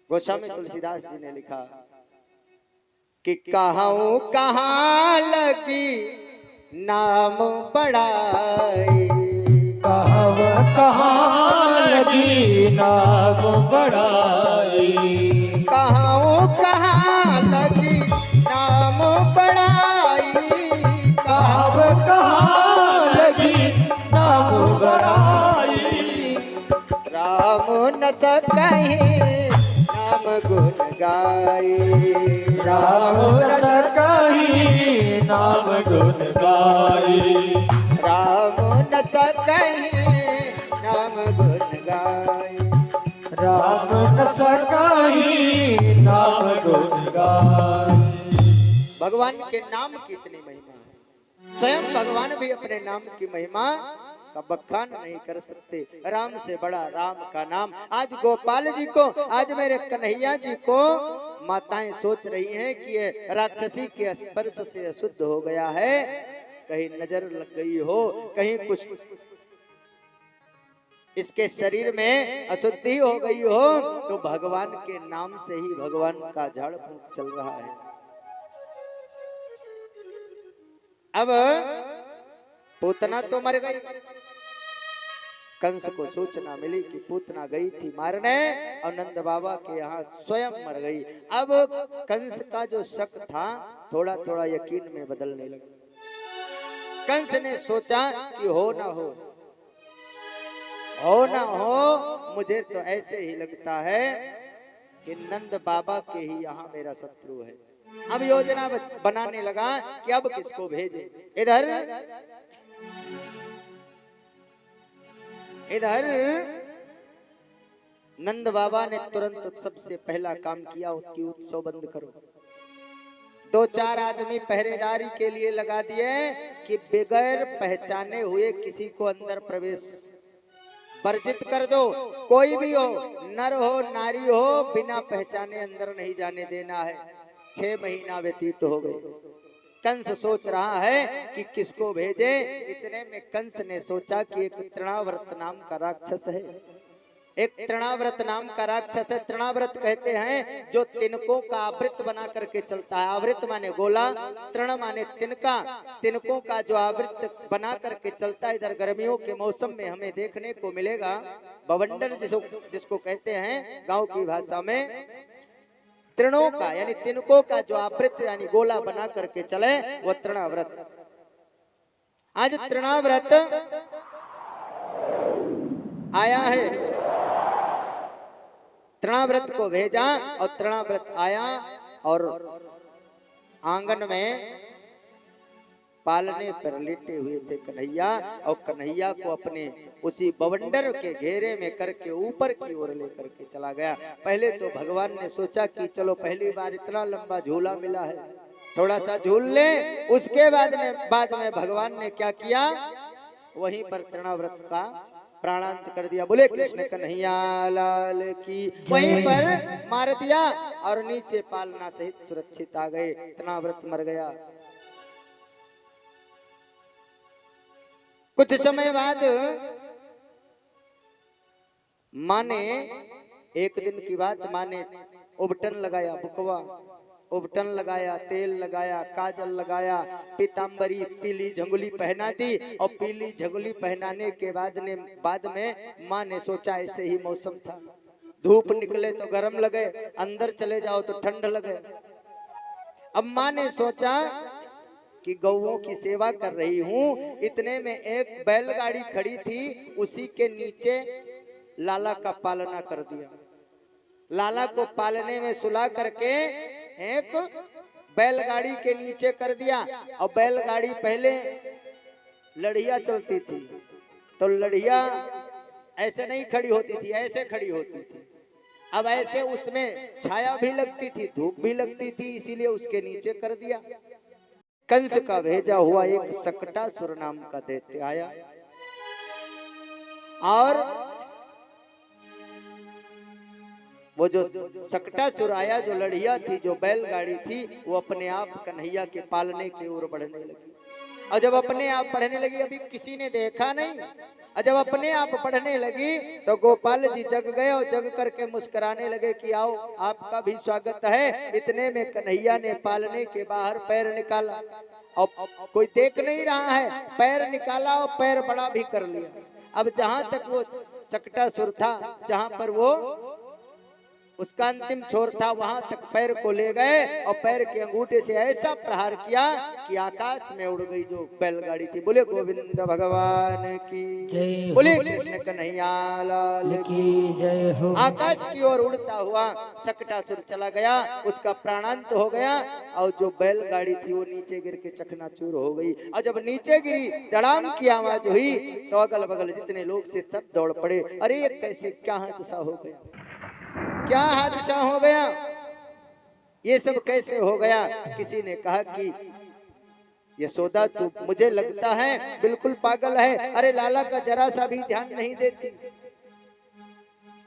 गोस्वामी तुलसीदास जी ने लिखा कि कहूं कहाँ लगी नाम बड़ाई, कहूं कहाँ लगी नाम बड़ाई, कहूं कहाँ लगी नाम बड़ाई, कहूं कहाँ लगी नाम बड़ाई। राम न सकहीं नाम गुण गाई, राम रस कहीं नाम गुण गाई, राम न सकहीं नाम गुण गाई, राम रस कहीं नाम गुण गाई। भगवान के नाम की इतनी महिमा है, स्वयं भगवान भी अपने नाम की महिमा का बखान नहीं कर सकते। राम से बड़ा राम का नाम। आज गोपाल जी को, आज मेरे कन्हैया जी को माताएं सोच रही हैं कि ये राक्षसी के स्पर्श से अशुद्ध हो गया है, कहीं नजर लग गई हो, कहीं कुछ इसके शरीर में अशुद्धि हो गई हो, तो भगवान के नाम से ही भगवान का झाड़ फूंक चल रहा है। अब पूतना तो मर गई, कंस को सूचना मिली कि पूतना गई थी मारने और नंद बाबा के यहाँ स्वयं मर गई। अब कंस का जो शक था थोड़ा थोड़ा यकीन में बदलने लगा। कंस ने सोचा कि हो ना हो, हो ना हो, मुझे तो ऐसे ही लगता है कि नंद बाबा के ही यहाँ मेरा शत्रु है। अब योजना बनाने लगा कि अब किसको भेजे। इधर नंद बाबा ने तुरंत सबसे पहला काम किया, उसकी उत्सव बंद करो। 2-4 आदमी पहरेदारी के लिए लगा दिए कि बगैर पहचाने हुए किसी को अंदर प्रवेश वर्जित कर दो। कोई भी हो, नर हो नारी हो, बिना पहचाने अंदर नहीं जाने देना है। 6 महीना व्यतीत हो गए। कंस सोच रहा है कि किसको भेजे। इतने में कंस ने सोचा कि एक तृणाव्रत नाम का राक्षस है, एक तृणाव्रत नाम का राक्षस है। तृणाव्रत कहते हैं जो तिनकों का आवृत बना करके चलता है। आवृत माने गोला, तृण माने तिनका, तिनकों का जो आवृत बना करके चलता है। इधर गर्मियों के मौसम में हमें देखने को मिलेगा बवंडर जिसको कहते हैं गांव की भाषा में। तृणों का यानी तिनकों का जो आवृत यानी गोला बना करके चले वो तृणाव्रत। आज तृणाव्रत आया है, तृणाव्रत को भेजा और तृणाव्रत आया और आंगन में पालने पर लेटे हुए थे कन्हैया, और कन्हैया को अपने उसी बवंडर के घेरे में करके ऊपर की ओर लेकर के चला गया। पहले तो भगवान ने सोचा कि चलो पहली बार इतना लंबा झूला मिला है, थोड़ा सा झूल ले। उसके बाद में भगवान ने क्या किया, वहीं पर तृणाव्रत का प्राणांत कर दिया। बोले कृष्ण कन्हैया लाल की। वहीं पर मार दिया और नीचे पालना सहित सुरक्षित आ गए। तृणाव्रत मर गया। कुछ समय बाद माँ ने, एक दिन की बात, माँ ने उबटन लगाया, बुकवा उबटन लगाया, तेल लगाया, काजल लगाया, पीतांबरी पीली झंगुली पहना दी। और पीली झंगुली पहनाने के बाद में माँ ने सोचा ऐसे ही मौसम था, धूप निकले तो गर्म लगे, अंदर चले जाओ तो ठंड लगे। अब माँ ने सोचा कि गौओं की सेवा कर रही हूँ। इतने में एक बैलगाड़ी खड़ी थी, उसी के नीचे लाला का पालना कर दिया। लाला को पालने में सुला करके एक बैलगाड़ी के नीचे कर दिया। और बैलगाड़ी पहले लड़िया चलती थी, तो लड़िया ऐसे नहीं खड़ी होती थी, ऐसे खड़ी होती थी। अब ऐसे उसमें छाया भी लगती थी, धूप भी लगती थी, इसीलिए उसके नीचे कर दिया। कंस का भेजा हुआ एक सकटासुर नाम का दैत्य आया और वो जो सकटासुर आया, जो लड़िया थी, जो बैलगाड़ी थी, वो अपने आप कन्हैया के पालने की ओर बढ़ने लगी। और जब अपने आप बढ़ने लगी, अभी किसी ने देखा नहीं, और जब अपने आप बढ़ने लगी तो गोपाल जी जग गए और जग करके मुस्कुराने लगे कि आओ आपका भी स्वागत है। इतने में कन्हैया ने पालने के बाहर पैर निकाला और कोई देख नहीं रहा है, पैर निकाला और पैर बड़ा भी कर लिया। अब जहां तक वो सकटासुर था, जहां पर वो उसका अंतिम छोर था, वहां तक पैर को ले गए और पैर के अंगूठे से ऐसा प्रहार किया कि आकाश में उड़ गई जो बैलगाड़ी थी। बोले गोविंद भगवान की जय, बोले कृष्ण कन्हैया लाल की जय हो। आकाश की ओर उड़ता हुआ सकटासुर चला गया, उसका प्राणांत हो गया और जो बैलगाड़ी थी वो नीचे गिर के चकनाचूर हो गई। और जब नीचे गिरी, धड़ाम की आवाज हुई तो अगल बगल जितने लोग थे सब दौड़ पड़े। अरे कैसे, क्या हादसा हो गया, क्या हादसा हो गया, ये सब कैसे हो गया। किसी ने कहा कि यशोदा तू मुझे लगता है बिल्कुल पागल है, अरे लाला का जरा सा भी ध्यान नहीं देती।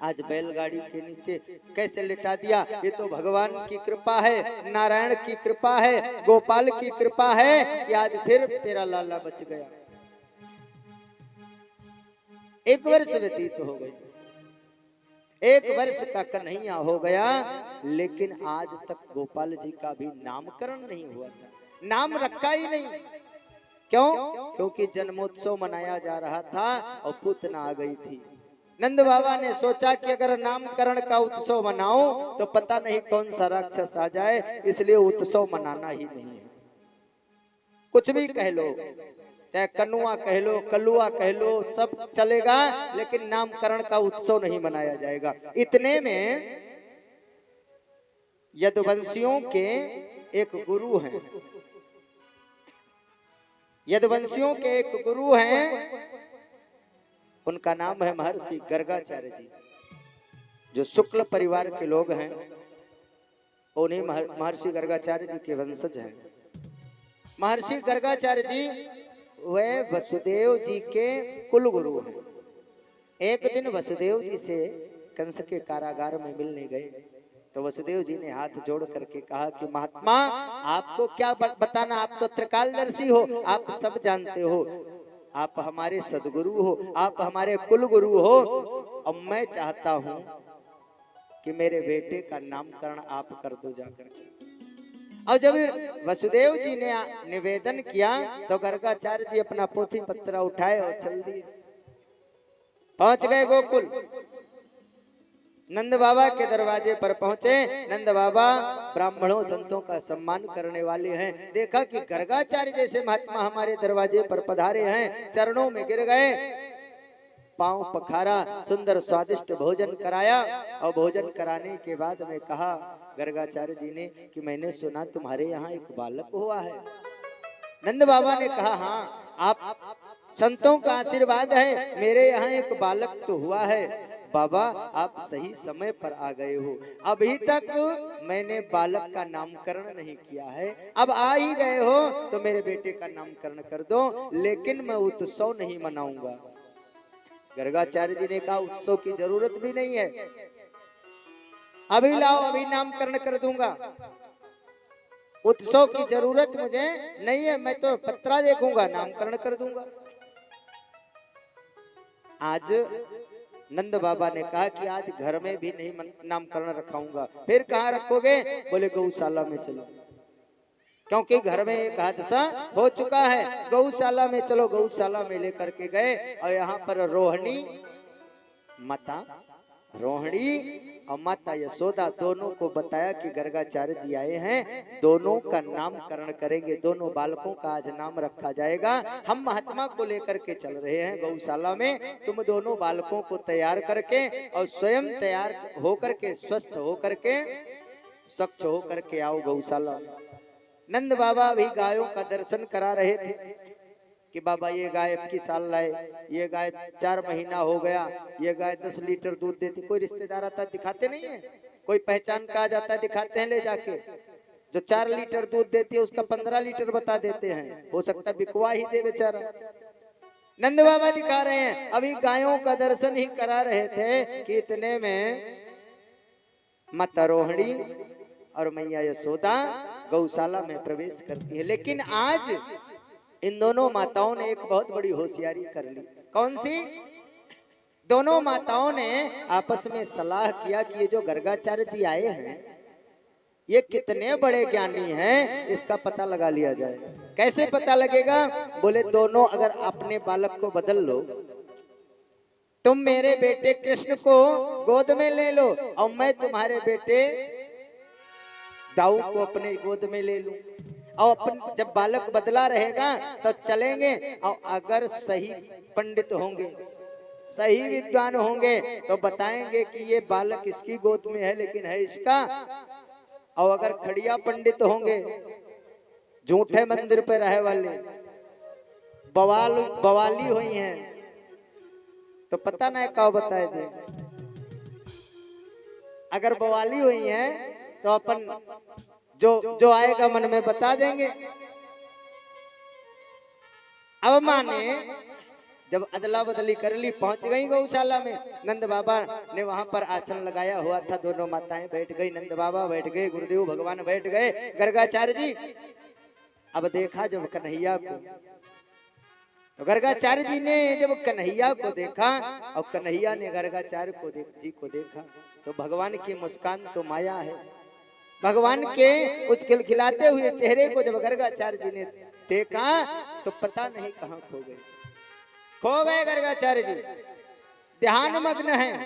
आज बैलगाड़ी के नीचे कैसे लिटा दिया, ये तो भगवान की कृपा है, नारायण की कृपा है, गोपाल की कृपा है कि आज फिर तेरा लाला बच गया। एक वर्ष व्यतीत हो गई, एक वर्ष का कन्हैया हो गया, लेकिन आज तक गोपाल जी का भी नामकरण नहीं हुआ था, नाम रखा ही नहीं। क्यों? क्योंकि जन्मोत्सव मनाया जा रहा था और पूतना आ गई थी। नंद बाबा ने सोचा कि अगर नामकरण का उत्सव मनाऊं तो पता नहीं कौन सा राक्षस आ जाए, इसलिए उत्सव मनाना ही नहीं है। कुछ भी कह लो, चाहे कनुआ कह लो, कलुआ कह लो, सब चलेगा, लेकिन नामकरण का उत्सव नहीं मनाया जाएगा। इतने में यदुवंशियों के एक गुरु हैं, यदुवंशियों के एक गुरु हैं, उनका नाम है महर्षि गर्गाचार्य जी। जो शुक्ल परिवार के लोग हैं उन्हीं महर्षि गर्गाचार्य जी के वंशज हैं। महर्षि गर्गाचार्य जी वे वसुदेव जी के कुल गुरु हैं। एक दिन वसुदेव जी से कंस के कारागार में मिलने गए तो वसुदेव जी ने हाथ जोड़ करके कहा कि महात्मा आपको क्या बताना, आप तो त्रिकालदर्शी हो, आप सब जानते हो, आप हमारे सदगुरु हो, आप हमारे कुल गुरु हो। अब मैं चाहता हूं कि मेरे बेटे का नामकरण आप कर दो जाकर। और जब वसुदेव जी ने निवेदन किया तो गर्गाचार्य जी अपना पोथी पत्र उठाए और चल दिए, पहुंच गए गोकुल। नंद बाबा के दरवाजे पर पहुंचे। नंद बाबा ब्राह्मणों संतों का सम्मान करने वाले हैं। देखा कि गर्गाचार्य जैसे महात्मा हमारे दरवाजे पर पधारे हैं, चरणों में गिर गए, पांव पखारा, सुंदर स्वादिष्ट भोजन कराया। और भोजन कराने के बाद में कहा गर्गाचार्य जी ने कि मैंने सुना तुम्हारे यहाँ एक बालक हुआ है। नंद बाबा ने कहा हाँ, आप संतों का आशीर्वाद है, मेरे यहाँ एक बालक तो हुआ है। बाबा आप सही समय पर आ गए हो, अभी तक मैंने बालक का नामकरण नहीं किया है, अब आ ही गए हो तो मेरे बेटे का नामकरण कर दो, लेकिन मैं उत्सव नहीं मनाऊंगा। गर्गाचार्य जी ने कहा उत्सव की जरूरत भी नहीं है, अभी लाओ, अभी नामकरण कर दूंगा, उत्सव की जरूरत मुझे नहीं है, मैं तो पत्रा देखूंगा, नामकरण कर दूंगा। आज नंद बाबा ने कहा कि आज घर में भी नहीं नामकरण रखाऊंगा। फिर कहाँ रखोगे? बोले गौशाला में चलो, क्योंकि घर में एक हादसा हो चुका है, गौशाला में चलो। गौशाला में लेकर के गए और यहाँ पर रोहिणी माता, रोहिणी और माता यशोदा दोनों को बताया कि गर्गाचार्य जी आए हैं, दोनों का नामकरण करेंगे, दोनों बालकों का आज नाम रखा जाएगा। हम महात्मा को लेकर के चल रहे हैं गौशाला में, तुम दोनों बालकों को तैयार करके और स्वयं तैयार होकर के, स्वस्थ होकर के, स्वच्छ होकर के आओ गौशाला। नंद बाबा भी गायों का दर्शन करा रहे थे कि बाबा ये गाय की साल लाए, ये गाय 4 महीना हो गया, ये गाय 10 लीटर दूध देती। कोई रिश्तेदार आता दिखाते नहीं है, कोई पहचान का आ जाता है दिखाते हैं ले जाके। जो 4 लीटर दूध देती है उसका 15 लीटर बता देते हैं, हो सकता है बिकवा ही दे बेचारा। नंद बाबा दिखा रहे हैं, अभी गायों का दर्शन ही करा रहे थे कि इतने में माता रोहिणी और मैया यशोदा गौशाला में प्रवेश करती है। लेकिन आज इन दोनों माताओं ने एक बहुत बड़ी होशियारी कर ली। कौन सी? दोनों माताओं ने आपस में सलाह किया कि ये जो गर्गाचार्य जी आए हैं ये कितने बड़े ज्ञानी हैं, इसका पता लगा लिया जाए। कैसे पता लगेगा? बोले दोनों अगर अपने बालक को बदल लो, तुम मेरे बेटे कृष्ण को गोद में ले लो और मैं तुम्हारे बेटे दाऊ को अपने गोद में ले लूं, और अपन जब बालक बदला रहेगा तो चलेंगे, और अगर सही पंडित होंगे, सही विद्वान होंगे तो बताएंगे कि ये बालक इसकी गोद में है लेकिन है इसका। और अगर खड़िया पंडित होंगे, झूठे मंदिर पे रहे वाले, बवाली हुई हैं, तो पता नहीं कब बताए दे। अगर बवाली हुई हैं तो अपन जो आएगा मन में बता देंगे। अब माने जब अदला बदली कर ली, पहुंच गई गौशाला में। नंद बाबा ने वहां पर आसन लगाया हुआ था, दोनों माताएं बैठ गई, नंद बाबा बैठ गए, गुरुदेव भगवान बैठ गए, गर्गाचार्य जी। अब देखा जब कन्हैया को, तो गर्गाचार्य जी ने जब कन्हैया को देखा और कन्हैया ने गर्गाचार्य जी को देखा, तो भगवान की मुस्कान तो माया है। भगवान के उस खिलखिलाते हुए चेहरे को जब गर्गाचार्य जी ने देखा तो पता नहीं कहां खो गए गर्गाचार्य जी, ध्यान मग्न हैं।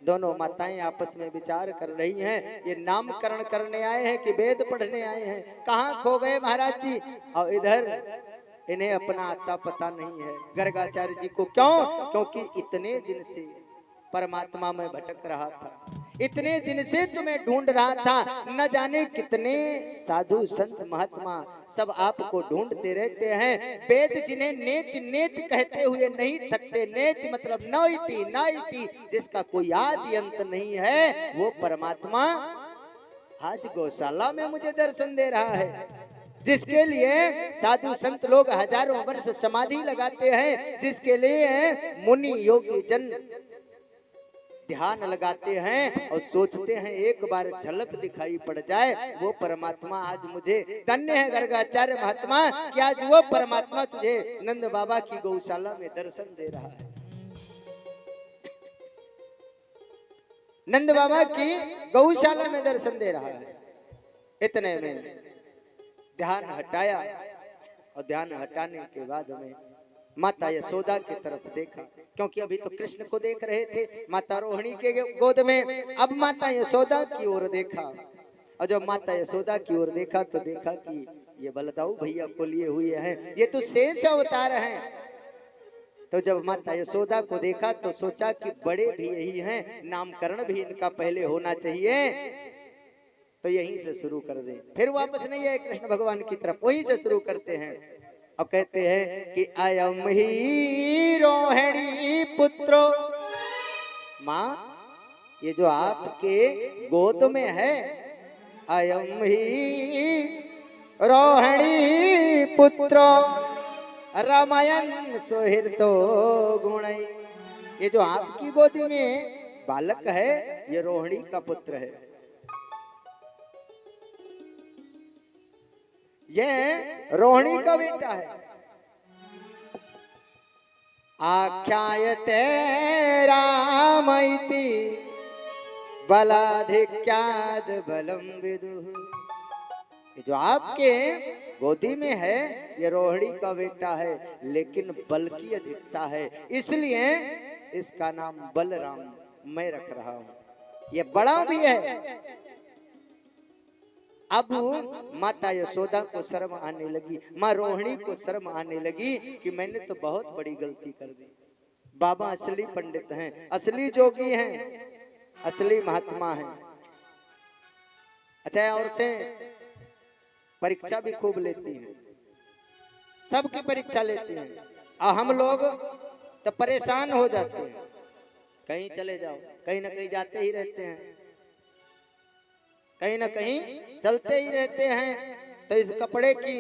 दोनों माताएं आपस में विचार कर रही हैं, ये नामकरण करने आए हैं कि वेद पढ़ने आए हैं, कहां खो गए महाराज जी। और इधर इन्हें अपना आता पता नहीं है गर्गाचार्य जी को। क्यों? क्योंकि इतने दिन से परमात्मा में भटक रहा था, इतने दिन से तुम्हें ढूंढ रहा था, न जाने कितने साधु संत महात्मा सब आपको ढूंढते रहते हैं। वेद जिन्हें नेत नेत कहते हुए नहीं थकते, नेत मतलब नौइति नाइति, जिसका कोई आदि अंत नहीं है, वो परमात्मा आज गौशाला में मुझे दर्शन दे रहा है। जिसके लिए साधु संत लोग हजारों वर्ष समाधि लगाते हैं, जिसके लिए मुनि योगी जन ध्यान लगाते हैं और सोचते हैं एक बार झलक दिखाई पड़ जाए, वो परमात्मा आज मुझे, धन्य है गर्गाचार्य महात्मा कि आज वो परमात्मा तुझे नंद बाबा की गौशाला में दर्शन दे रहा है। नंद बाबा की गौशाला में दर्शन दे रहा है। इतने में ध्यान हटाया और ध्यान हटाने के बाद में माता यशोदा की तरफ देखा, क्योंकि अभी तो कृष्ण को देख रहे थे माता रोहिणी के गोद में। अब माता यशोदा की ओर देखा, और जब माता यशोदा की ओर देखा तो देखा कि ये बलदाऊ भैया को लिए हुए हैं, ये तो शेष अवतार हैं। तो जब माता यशोदा को देखा तो सोचा कि बड़े भी यही हैं, नामकरण भी इनका पहले होना चाहिए। तो यहीं से शुरू कर दे, फिर वापस नहीं आए कृष्ण भगवान की तरफ, वहीं से शुरू करते हैं और कहते हैं कि अयम ही रोहिणी पुत्रो, माँ ये जो आपके गोद में है, अयम ही रोहिणी पुत्रो रामायण सुहृतो गुण, ये जो आपकी गोदी में बालक है ये रोहिणी का पुत्र है, ये रोहिणी का बेटा है। आख्यायते रामैति बलाधिक्याद बलम विदुः, ये जो आपके गोदी में है ये रोहिणी का बेटा है, लेकिन बल की अधिकता है, इसलिए इसका नाम बलराम मैं रख रहा हूं। ये बड़ा भी है। अब माता यशोदा को शर्म आने लगी, माँ रोहिणी को शर्म आने लगी कि मैंने तो बहुत बड़ी गलती कर दी। बाबा असली पंडित हैं, असली जोगी हैं, असली महात्मा हैं। अच्छा, औरतें परीक्षा भी खूब लेती हैं, सबकी परीक्षा लेती हैं, और हम लोग तो परेशान हो जाते हैं। कहीं चले जाओ, कहीं ना कहीं जाते ही रहते हैं, कहीं ना कहीं चलते ही रहते हैं। तो इस कपड़े की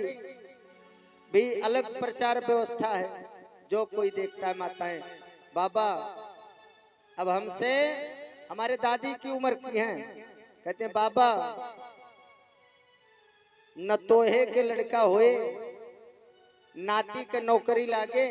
भी अलग प्रचार व्यवस्था है। जो कोई देखता है, माताएं, बाबा अब हमसे, हमारे दादी की उम्र की हैं, कहते हैं बाबा न तोहे के लड़का होए, नाती के नौकरी लागे।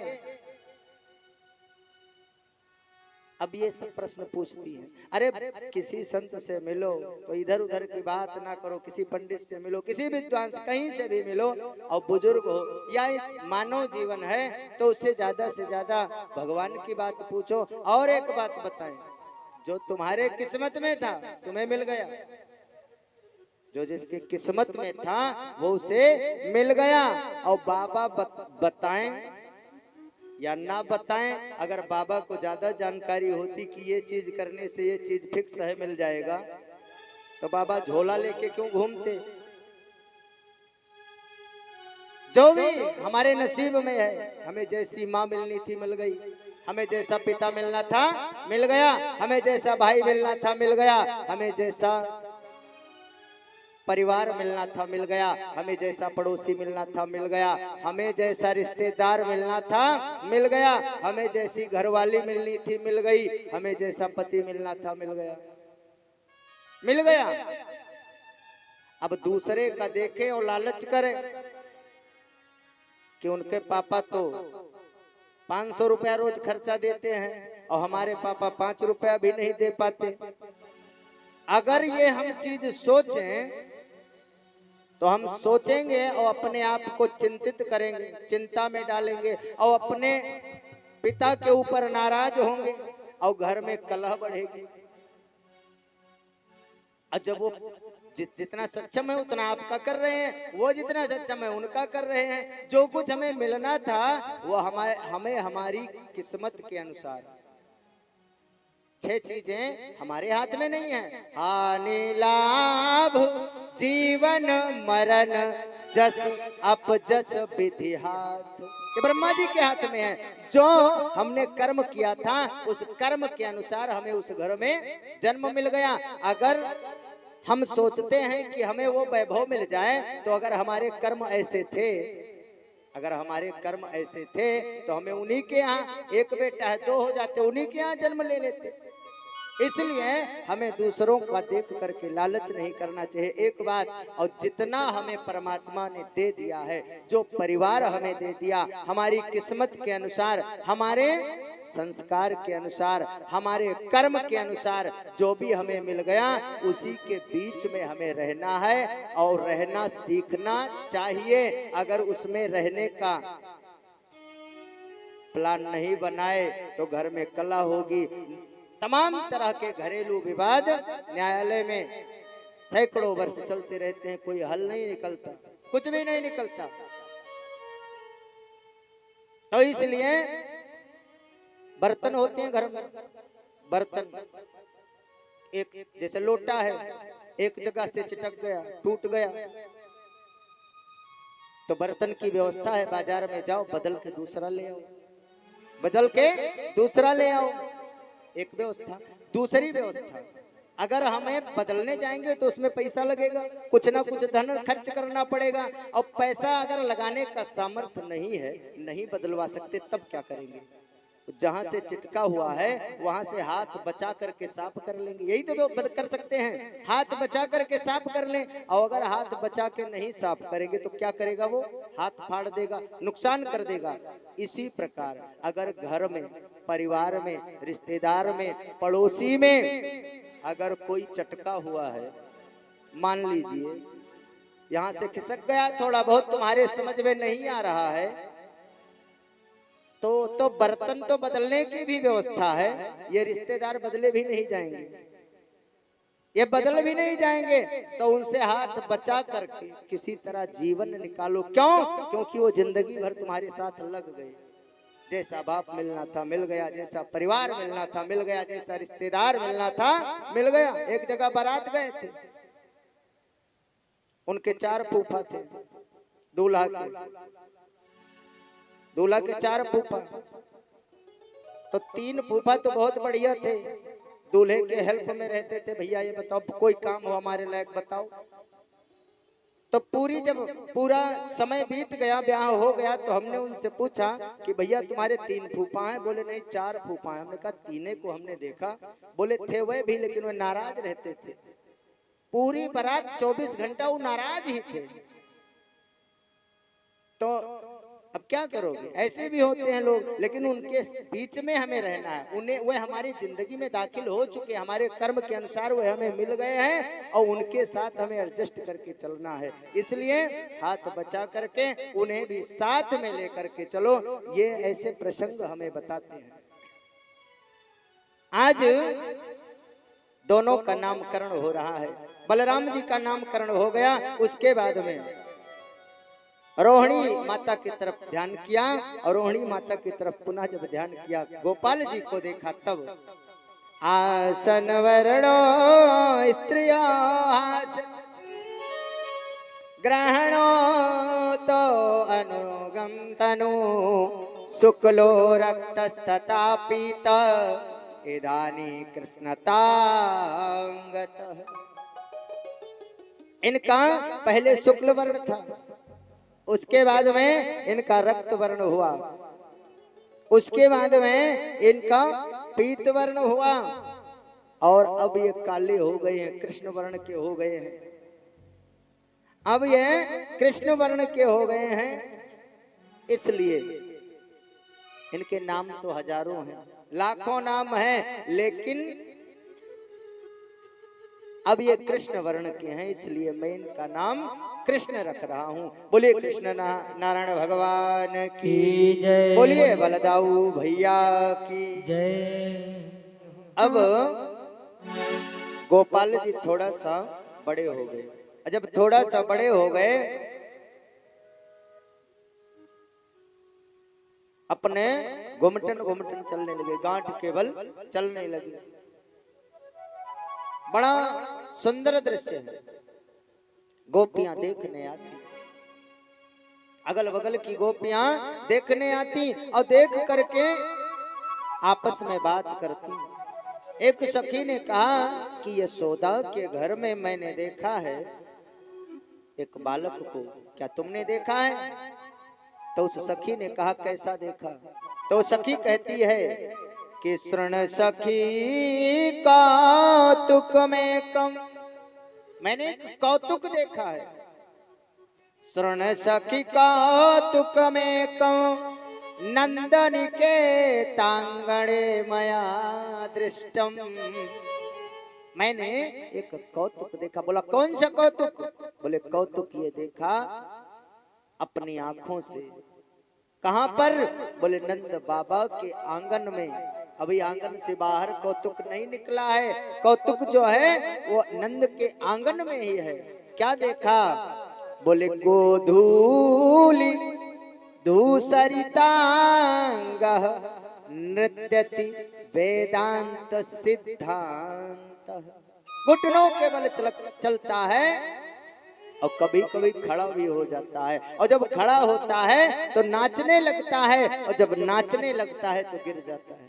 अब ये सब प्रश्न पूछती हैं। अरे किसी संत से मिलो तो इधर उधर की बात ना करो, किसी पंडित से मिलो, किसी विद्वान से, कहीं से भी मिलो, और बुजुर्ग हो या मानव जीवन है तो उससे ज्यादा भगवान की बात पूछो। और एक बात बताएं, जो तुम्हारे किस्मत में था तुम्हें मिल गया, जो जिसकी किस्मत में था वो उसे मिल गया। और बाबा बताएं या ना बताएं, अगर बाबा को ज्यादा जानकारी होती कि ये चीज करने से ये चीज फिक्स है, मिल जाएगा, तो बाबा झोला लेके क्यों घूमते। जो भी हमारे नसीब में है, हमें जैसी माँ मिलनी थी मिल गई, हमें जैसा पिता मिलना था मिल गया, हमें जैसा भाई मिलना था मिल गया, हमें जैसा परिवार मिलना था मिल गया, हमें जैसा पड़ोसी मिलना था मिल गया, हमें जैसा रिश्तेदार मिलना था मिल गया, हमें जैसी घरवाली मिलनी थी मिल गई, हमें जैसा पति मिलना था मिल गया, मिल गया। अब दूसरे का देखे और लालच करे कि उनके पापा तो 500 रुपया रोज खर्चा देते हैं और हमारे पापा 5 रुपया भी नहीं दे पाते। अगर ये हम चीज सोचें तो हम सोचेंगे और अपने आप को चिंतित करेंगे, चिंता में डालेंगे, और अपने पिता के ऊपर नाराज होंगे और घर में कलह बढ़ेगी। और जब वो जितना सक्षम है उतना आपका कर रहे हैं, वो जितना सक्षम है उनका कर रहे हैं। जो कुछ हमें मिलना था वो हमें हमारी किस्मत के अनुसार, 6 चीजें हमारे हाथ में नहीं है। हानि लाभ जीवन मरण जस अपजस विधि हाथ, ये ब्रह्मा जी के हाथ में है। जो हमने कर्म किया था उस कर्म के अनुसार हमें उस घर में जन्म मिल गया। अगर हम सोचते हैं कि हमें वो वैभव मिल जाए, तो अगर हमारे कर्म ऐसे थे, अगर हमारे कर्म ऐसे थे तो हमें उन्हीं के यहाँ, एक बेटा है 2 हो जाते, उन्हीं के यहाँ जन्म ले लेते। इसलिए हमें दूसरों का देख करके लालच नहीं करना चाहिए। एक बात, और जितना हमें परमात्मा ने दे दिया है, जो परिवार हमें दे दिया, हमारी किस्मत के अनुसार, हमारे संस्कार के अनुसार, हमारे कर्म के अनुसार जो भी हमें मिल गया, उसी के बीच में हमें रहना है और रहना सीखना चाहिए। अगर उसमें रहने का प्लान नहीं बनाए तो घर में कलह होगी। तमाम तरह के घरेलू विवाद न्यायालय में सैकड़ों वर्ष चलते रहते हैं, कोई हल नहीं निकलता, कुछ भी नहीं निकलता। तो इसलिए बर्तन होते हैं घर में, बर्तन एक जैसे लोटा है, एक जगह से चिटक गया, टूट गया, तो बर्तन की व्यवस्था है, बाजार में जाओ, बदल के दूसरा ले आओ, बदल के दूसरा ले आओ। एक व्यवस्था। दूसरी व्यवस्था, अगर हमें बदलने जाएंगे तो उसमें पैसा लगेगा, कुछ ना कुछ धन खर्च करना पड़ेगा, और पैसा अगर लगाने का सामर्थ्य नहीं है, नहीं बदलवा सकते, तब क्या करेंगे? जहां से चिटका हुआ है वहां से हाथ बचा करके साफ कर लेंगे, यही तो कर सकते हैं, हाथ बचा करके साफ कर लें। और अगर हाथ बचा के नहीं साफ करेंगे तो क्या करेगा? वो हाथ फाड़ देगा, नुकसान कर देगा। इसी प्रकार अगर घर में, परिवार में, रिश्तेदार में, पड़ोसी में अगर कोई चटका हुआ है, मान लीजिए यहां से खिसक गया, थोड़ा बहुत तुम्हारे समझ में नहीं आ रहा है, तो बर्तन तो बदलने की भी व्यवस्था है। ये रिश्तेदार बदले भी नहीं जाएंगे, ये बदल भी नहीं जाएंगे, तो उनसे हाथ बचा करके किसी तरह जीवन निकालो। क्यों? क्योंकि वो जिंदगी भर तुम्हारे साथ लग गए। जैसा बाप मिलना था मिल गया, जैसा परिवार मिलना था मिल गया, जैसा रिश्तेदार मिलना था मिल गया। एक जगह बारात गए थे, उनके 4 फूफा थे, दूल्हा के 4 फूफा। तो 3 फूफा तो बहुत बढ़िया थे, दूल्हे के हेल्प में रहते थे, भैया ये बताओ कोई काम हो हमारे लायक बताओ। तो जब पूरा समय बीत गया, ब्याह हो गया, तो हमने उनसे पूछा कि भैया तुम्हारे 3 फूफा हैं? बोले नहीं 4 फूफा हैं। हमने कहा 3 को हमने देखा। बोले थे वह भी, लेकिन वह नाराज रहते थे, पूरी बारात 24 घंटा वो नाराज ही थे। तो अब क्या करोगे? ऐसे भी होते हैं लोग, लेकिन उनके बीच में हमें रहना है। उन्हें वह हमारी जिंदगी में दाखिल हो चुके, हमारे कर्म के अनुसार वह हमें मिल गए हैं, और उनके साथ हमें एडजस्ट करके चलना है। इसलिए हाथ बचा करके उन्हें भी साथ में लेकर के चलो। ये ऐसे प्रसंग हमें बताते हैं। आज दोनों का नामकरण हो रहा है। बलराम जी का नामकरण हो गया, उसके बाद में रोहिणी माता की तरफ ध्यान किया, और रोहिणी माता की तरफ पुनः जब ध्यान किया, गोपाल जी को देखा, तब आसन वर्णो स्त्रियो ग्रहणो तो अनुगम तनु शुक्लो रक्तस्तथा पीत इदानी कृष्णतांगतः। इनका पहले शुक्ल वर्ण था, उसके बाद में इनका रक्त वर्ण हुआ, उसके बाद में इनका पीत वर्ण हुआ, और अब ये काले हो गए हैं, कृष्ण वर्ण के हो गए हैं। अब ये कृष्ण वर्ण के हो गए हैं, इसलिए इनके नाम तो हजारों हैं, लाखों नाम हैं, लेकिन अब ये कृष्ण वर्ण के हैं, इसलिए मैं इनका नाम कृष्ण रख रहा हूँ। बोलिए कृष्ण नारायण भगवान की जय, बोलिए बलदाऊ भैया की जय। अब गोपाल जी थोड़ा सा बड़े हो गए। जब थोड़ा सा बड़े हो गए, अपने घुमटन चलने लगे, गांठ केवल चलने लगे। बड़ा सुंदर दृश्य है, गोपियां देखने आती, अगल बगल की गोपियां देखने आती, और देख करके आपस में बात करती। एक सखी ने कहा कि यशोदा के घर में मैंने देखा है एक बालक को, क्या तुमने देखा है? तो उस सखी ने कहा कैसा देखा? तो सखी कहती है कि शृण सखी कौतुक में कम, मैंने कौतुक देखा है। शृण सखी कौतुक में कम नंदनी के तांगणे मया दृष्टम, मैंने एक कौतुक देखा। बोला कौन सा कौतुक? बोले कौतुक ये देखा अपनी आंखों से। कहां पर? बोले नंद बाबा के आंगन में। अभी आंगन से बाहर कौतुक नहीं निकला है, कौतुक जो है वो नंद के आंगन में ही है। क्या देखा? बोले गोधूली धूसरितांग नृत्यति वेदांत सिद्धांत। घुटनों के बल चलता है और कभी कभी खड़ा भी हो जाता है, और जब खड़ा होता है तो नाचने लगता है, और जब नाचने लगता है तो गिर जाता है।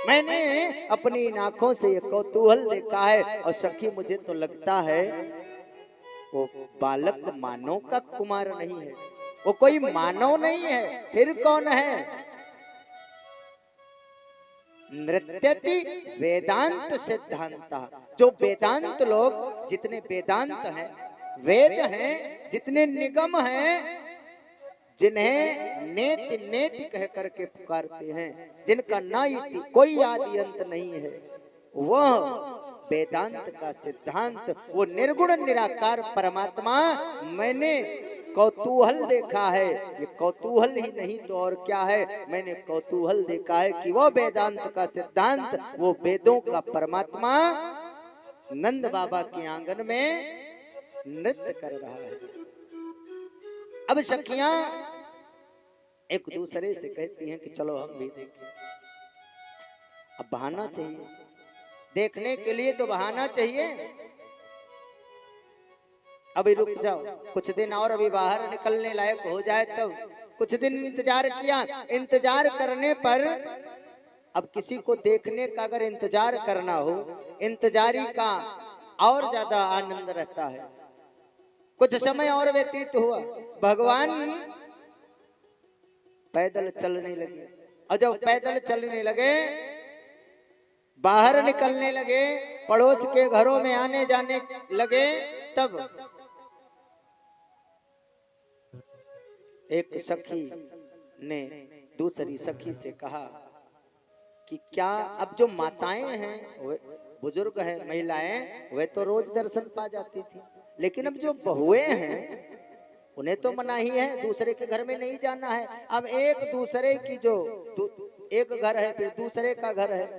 मैंने अपनी इन आंखों से ये कौतूहल देखा है, और सखी मुझे तो लगता है वो बालक मानव का कुमार नहीं है, वो कोई मानव नहीं है, फिर कौन है? नृत्यति वेदांत सिद्धांत। जो वेदांत लोग, जितने वेदांत हैं, वेद हैं, जितने निगम हैं, जिन्हें नेति नेति कह करके पुकारते हैं, जिनका ना कोई आदि अंत नहीं है, वह वेदांत का सिद्धांत, वो निर्गुण निराकार परमात्मा मैंने कौतूहल देखा है। ये कौतूहल ही नहीं तो और क्या है, मैंने कौतूहल देखा है कि वो वेदांत का सिद्धांत, वो वेदों का परमात्मा नंद बाबा के आंगन में नृत्य कर रहा है। अब सखियां एक दूसरे से कहती हैं कि चलो हम भी देखें। अब बहाना चाहिए, देखने के लिए तो बहाना चाहिए। अभी रुक जाओ, कुछ दिन और, अभी बाहर निकलने लायक हो जाए तब। कुछ दिन इंतजार किया, इंतजार करने पर अब किसी को देखने का अगर इंतजार करना हो, इंतजारी का और ज्यादा आनंद रहता है। कुछ समय और व्यतीत हुआ, भगवान पैदल चलने लगे, और जब पैदल चलने लगे, बाहर निकलने लगे, पड़ोस के घरों में आने जाने लगे, तब एक सखी ने दूसरी सखी से कहा कि क्या अब जो माताएं हैं, बुजुर्ग हैं, महिलाएं, वे तो रोज दर्शन पा जाती थी, लेकिन अब जो बहुएं हैं उन्हें तो मना ही है, दूसरे के घर में नहीं जाना है। अब एक दूसरे की जो एक घर है, फिर दूसरे का घर है,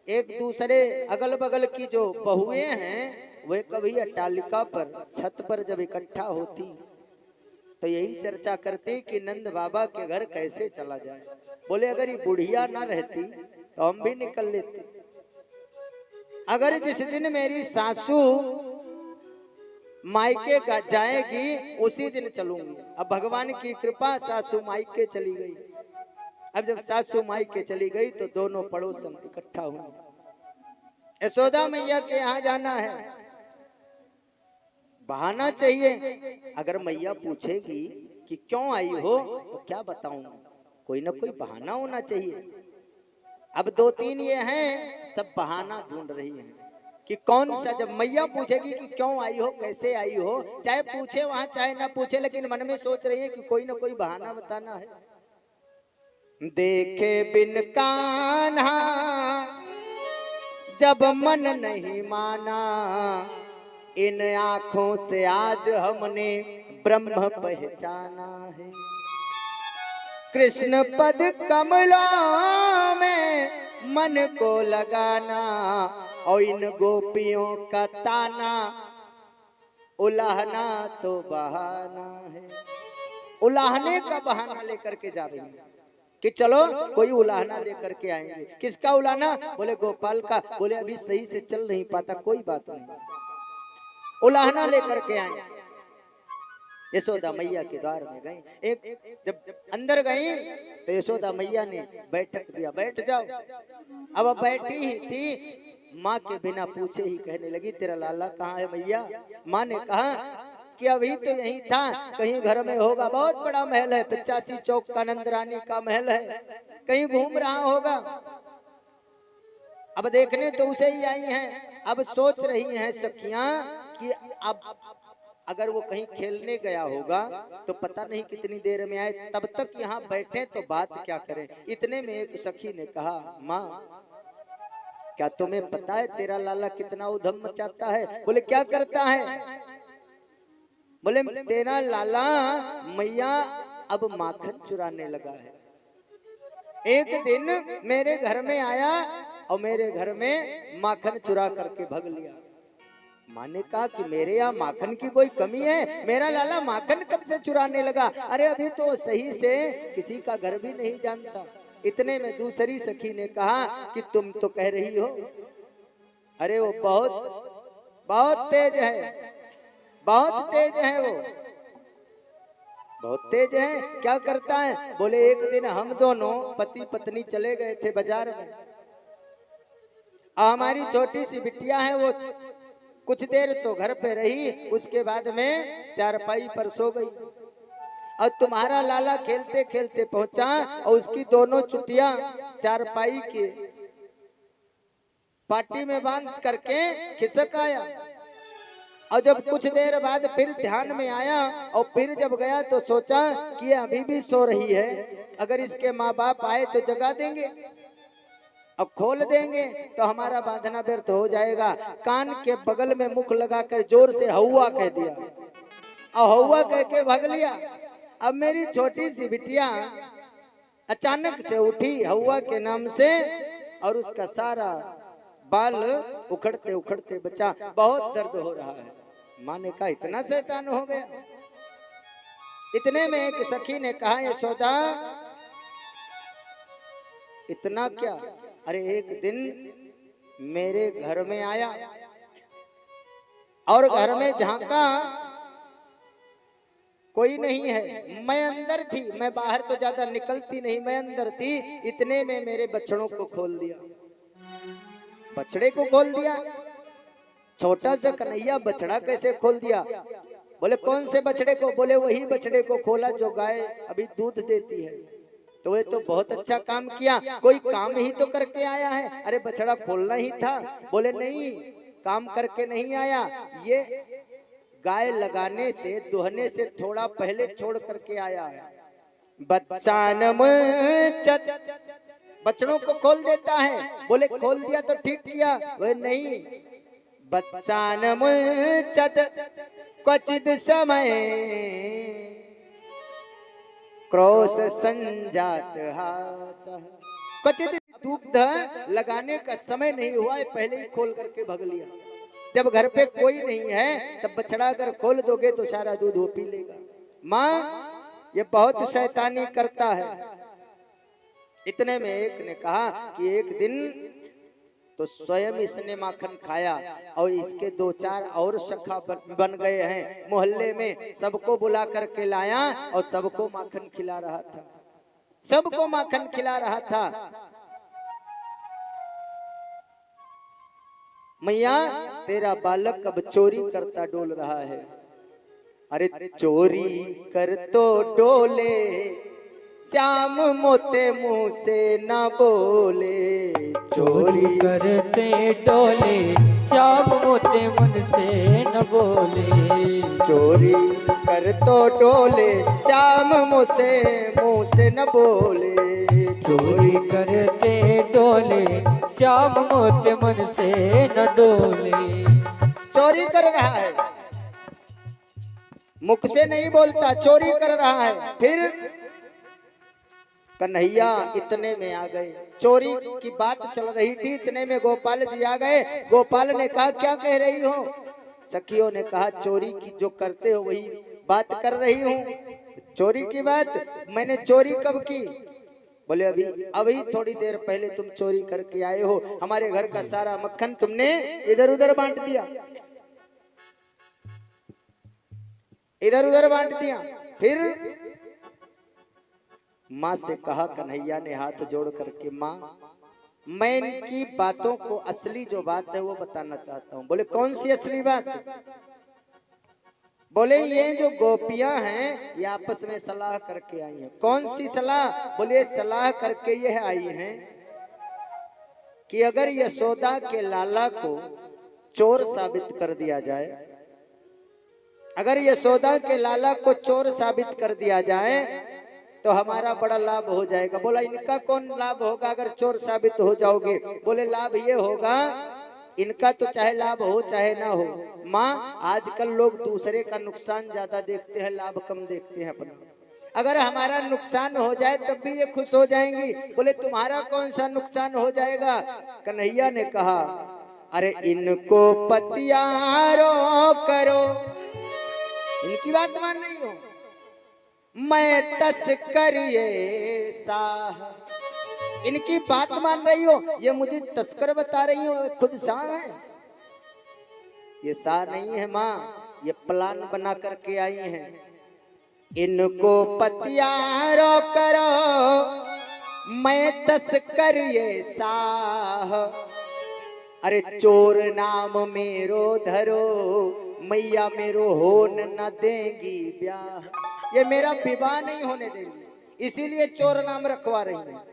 एक दूसरे अगल बगल की जो बहुएं हैं, वे कभी अट्टालिका पर, छत पर जब इकट्ठा होती तो यही चर्चा करती कि नंद बाबा के घर कैसे चला जाए। बोले अगर ये बुढ़िया ना रहती तो हम भी निकल लेते। अगर जिस दिन मेरी सासू मायके का जाएगी उसी दिन चलूंगी। अब भगवान की कृपा, सासू मायके चली गई। अब जब सासू मायके चली गई तो दोनों पड़ोसन इकट्ठा हुए। यशोदा मैया के यहाँ जाना है, बहाना चाहिए। अगर मैया पूछेगी कि क्यों आई हो तो क्या बताऊं, कोई ना कोई बहाना होना चाहिए। अब दो तीन ये हैं, सब बहाना ढूंढ रही हैं कि कौन सा। जब मैया पूछेगी कि क्यों आई हो, कैसे आई हो, चाहे पूछे वहां चाहे ना पूछे, लेकिन मन में सोच रही है कि कोई ना कोई बहाना बताना है। देखे बिन कान्हा जब मन नहीं माना, इन आंखों से आज हमने ब्रह्म पहचाना है। कृष्ण पद कमला में मन को लगाना, और इन गोपियों का ताना उलाहना तो बहाना है। उलाहने का बहाना लेकर के जा रही है कि चलो कोई उलाहना दे करके आएंगे। किसका उलाहना? बोले गोपाल का। बोले अभी सही से चल नहीं पाता, कोई बात नहीं, उलाहना लेकर के आए। यशोदा मैया के द्वार में गई। एक जब अंदर गई तो यशोदा मैया ने बैठक दिया, बैठ जाओ। अब बैठी ही थी, माँ के बिना पूछे ही कहने लगी तेरा लाला कहाँ है मैया? माँ ने कहा कि अभी तो यही था, कहीं घर में होगा, बहुत बड़ा महल है, 85 चौक का नंदरानी का महल है, कहीं घूम रहा होगा। अब देखने तो उसे ही आई हैं। अब सोच रही हैं सखियां कि अब अगर वो कहीं खेलने गया होगा तो पता नहीं कितनी देर में आए, तब तक यहाँ बैठे तो बात क्या करें। इतने में एक सखी ने कहा माँ क्या तुम्हें पता है तेरा लाला कितना उधम मचाता है? बोले क्या करता है? बोले तेरा लाला मैया अब माखन चुराने लगा है। एक दिन मेरे घर में आया और मेरे घर में माखन चुरा करके भग लिया। माँ ने कहा कि मेरे यहाँ माखन की कोई कमी है? मेरा लाला माखन कब से चुराने लगा? अरे अभी तो सही से किसी का घर भी नहीं जानता। इतने में दूसरी सखी ने कहा कि तुम तो कह रही हो, अरे वो बहुत बहुत तेज है, बहुत तेज है वो, बहुत तेज है। क्या करता है? बोले एक दिन हम दोनों पति पत्नी चले गए थे बाजार में, और हमारी छोटी सी बिटिया है, वो कुछ देर तो घर पे रही, उसके बाद में चारपाई पर सो गई। और तुम्हारा लाला खेलते खेलते पहुंचा और उसकी दोनों चुटिया चारपाई के पाटी में बांध करके खिसक आया। और जब कुछ देर बाद फिर ध्यान में आया और फिर जब गया तो सोचा कि ये अभी भी सो रही है, अगर इसके माँ बाप आए तो जगा देंगे, अब खोल देंगे तो हमारा बांधना व्यर्थ हो जाएगा। कान के बगल में मुख लगाकर जोर से हौवा कह दिया और हौवा कह के भाग लिया। अब मेरी छोटी सी बिटिया अचानक से उठी हौवा के नाम से, और उसका सारा बाल उखड़ते उखड़ते बचा, बहुत दर्द हो रहा है। माँ ने कहा इतना शैतान हो गया। इतने में एक सखी ने कहा यशोदा इतना क्या? अरे एक दिन मेरे घर में आया और घर में झांका, कोई नहीं है, मैं अंदर थी, मैं बाहर तो ज्यादा निकलती नहीं, मैं अंदर थी। इतने में मेरे बछड़ों को खोल दिया, बछड़े को खोल दिया। छोटा सा कन्हैया बछड़ा कैसे खोल दिया? बोले कौन से बछड़े को? बोले वही बछड़े को खोला जो गाय अभी दूध देती है। तो ये तो बहुत अच्छा काम किया, कोई काम ही तो करके आया है। अरे बछड़ा खोलना ही था। बोले नहीं, काम करके नहीं आया, ये गाय लगाने से दुहने से थोड़ा पहले छोड़ करके आया है। बच्चों को खोल देता है। बोले खोल दिया तो ठीक किया। वह नहीं, बच्चान क्वचित समय क्रोश संजात हास, क्वचित दुग्ध लगाने का समय नहीं हुआ है, पहले ही खोल करके भग लिया। जब घर पे कोई नहीं है तब बछड़ा अगर खोल दोगे तो सारा दूध वो पी लेगा। माँ ये बहुत शैतानी करता है। इतने में एक ने कहा कि एक दिन तो स्वयं इसने माखन खाया और इसके दो चार और सखा बन गए हैं मोहल्ले में, सबको बुला करके लाया और सबको माखन खिला रहा था, सबको माखन खिला रहा था। मैया तेरा बालक अब चोरी करता डोल रहा है। अरे चोरी कर तो डोले, श्याम मोते मुंह से न बोले। चोरी करते डोले, श्याम मोते मन से न बोले। चोरी कर तो डोले, श्याम मुंह से न बोले। चोरी करते डोले, श्याम मोते मन से न डोले। चोरी कर रहा है, मुख से नहीं बोलता, चोरी कर रहा है। फिर कन्हैया इतने में आ गए, चोरी की बात चल रही थी, इतने में गोपाल जी आ गए। गोपाल ने कहा क्या कह रही हो? सखियों ने कहा चोरी की जो करते हो वही बात कर रही हूँ। चोरी की बात? मैंने चोरी कब की? बोले अभी थोड़ी देर पहले तुम चोरी करके आए हो, हमारे घर का सारा मक्खन तुमने इधर उधर बांट दिया, इधर उधर बांट दिया। फिर माँ से कहा, कन्हैया ने हाथ जोड़ करके, माँ मैं इनकी बातों को असली जो बात है वो बताना चाहता हूँ। बोले कौन सी असली बात? बोले ये जो गोपियां हैं ये आपस में सलाह करके आई हैं। कौन सी सलाह? बोले सलाह करके ये आई हैं कि अगर यशोदा के लाला को चोर साबित कर दिया जाए, अगर यशोदा के लाला को चोर साबित कर दिया जाए तो हमारा बड़ा लाभ हो जाएगा। बोला इनका कौन लाभ होगा अगर चोर साबित हो जाओगे? बोले लाभ ये होगा, इनका तो चाहे लाभ हो चाहे ना हो। माँ आजकल लोग दूसरे का नुकसान ज्यादा देखते हैं, लाभ कम देखते हैं अपना। अगर हमारा नुकसान हो जाए तब भी ये खुश हो जाएंगी। बोले तुम्हारा कौन सा नुकसान हो जाएगा? कन्हैया ने कहा अरे इनको पतियारो करो, इनकी बात मान रही हो? मैं तस्कर ये साह, इनकी बात मान रही हो? ये मुझे तस्कर बता रही हो, खुद शाह है। ये सा नहीं है माँ, ये प्लान बना करके आई हैं। इनको पतियारो करो, मैं तस्कर ये साह। अरे चोर नाम मेरो धरो, मैया मेरो होन न देंगी ब्याह। ये मेरा विवाह नहीं होने देंगी, इसीलिए चोर नाम रखवा रही है।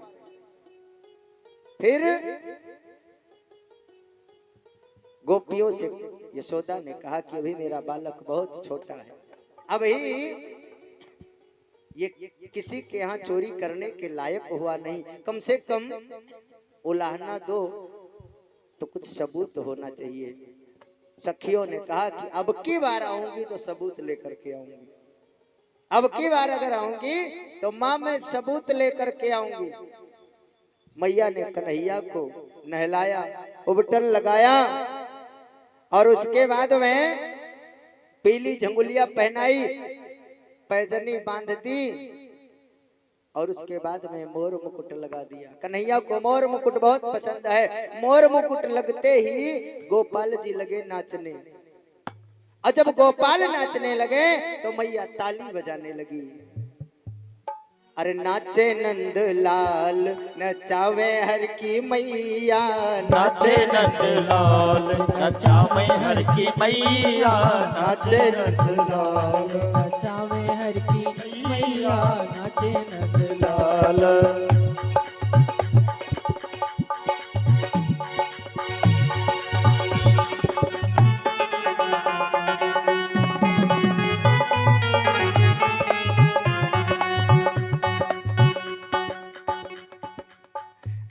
फिर गोपियों से यशोदा ने कहा कि अभी मेरा बालक बहुत छोटा है, अभी ये किसी के यहाँ चोरी करने के लायक हुआ नहीं, कम से कम उलाहना दो तो कुछ सबूत होना चाहिए। सखियों ने कहा कि अब की बार आऊंगी तो सबूत लेकर के आऊंगी, अब की बार अगर आऊंगी तो माँ मैं सबूत लेकर के आऊंगी। मैया ने कन्हैया को नहलाया, उबटन लगाया और उसके बाद में पीली झंगुलिया पहनाई, पैजनी बांध दी और उसके बाद में मोर मुकुट लगा दिया। कन्हैया को मोर मुकुट बहुत पसंद है। मोर मुकुट लगते ही गोपाल जी लगे नाचने, और जब गोपाल नाचने लगे तो मैया ताली बजाने लगी। अरे नाचे नंद लाल नचावे हर की मैया, नाचे नंद लाल नचावे हर की मैया, नाचे नंद लाल नचावे हर की मैया, नाचे नंद लाल।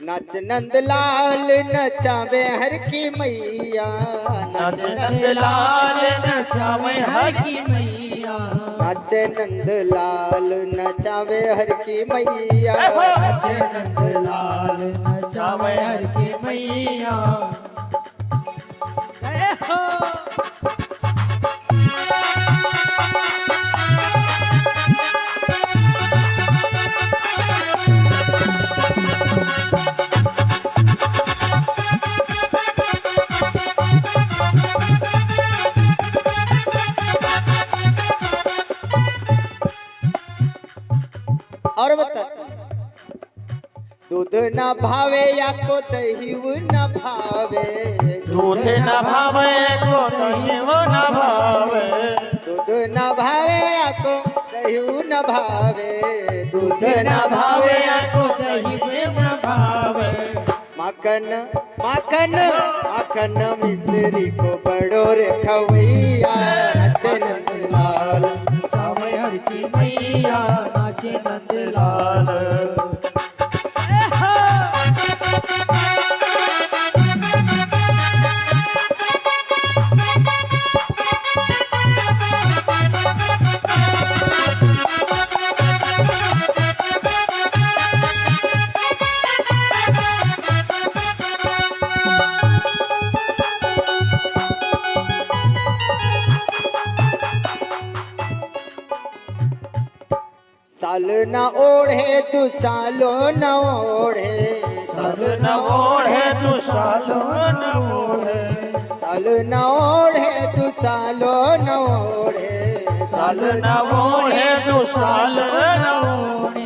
नाच नंद लाल नचावे हर की मैया, नाच नंद लाल नचावे हर की मैया, नाच नंद लाल नचावे हर की मैया, नाच नंद लाल नचावे हर की मैया। और बता दूध न भावे या को दही न भावे, दूध न भावे को दही न भावे, दूध न भावे या को दही न भावे, दूध न भावे भावे को दही न भावे। माखन माखन माखन मिश्री को बड़ो रे खवैया, नाचे नंद लाल नचावे हर की मैया, नाचे नंद लाल। साल न ओढ़े तू सालो न ओढ़े, साल न ओढ़े तू सालो न ओढ़े, साल न ओढ़े तू सालो न ओढ़े, साल न ओढ़े तू साल न ओढ़े।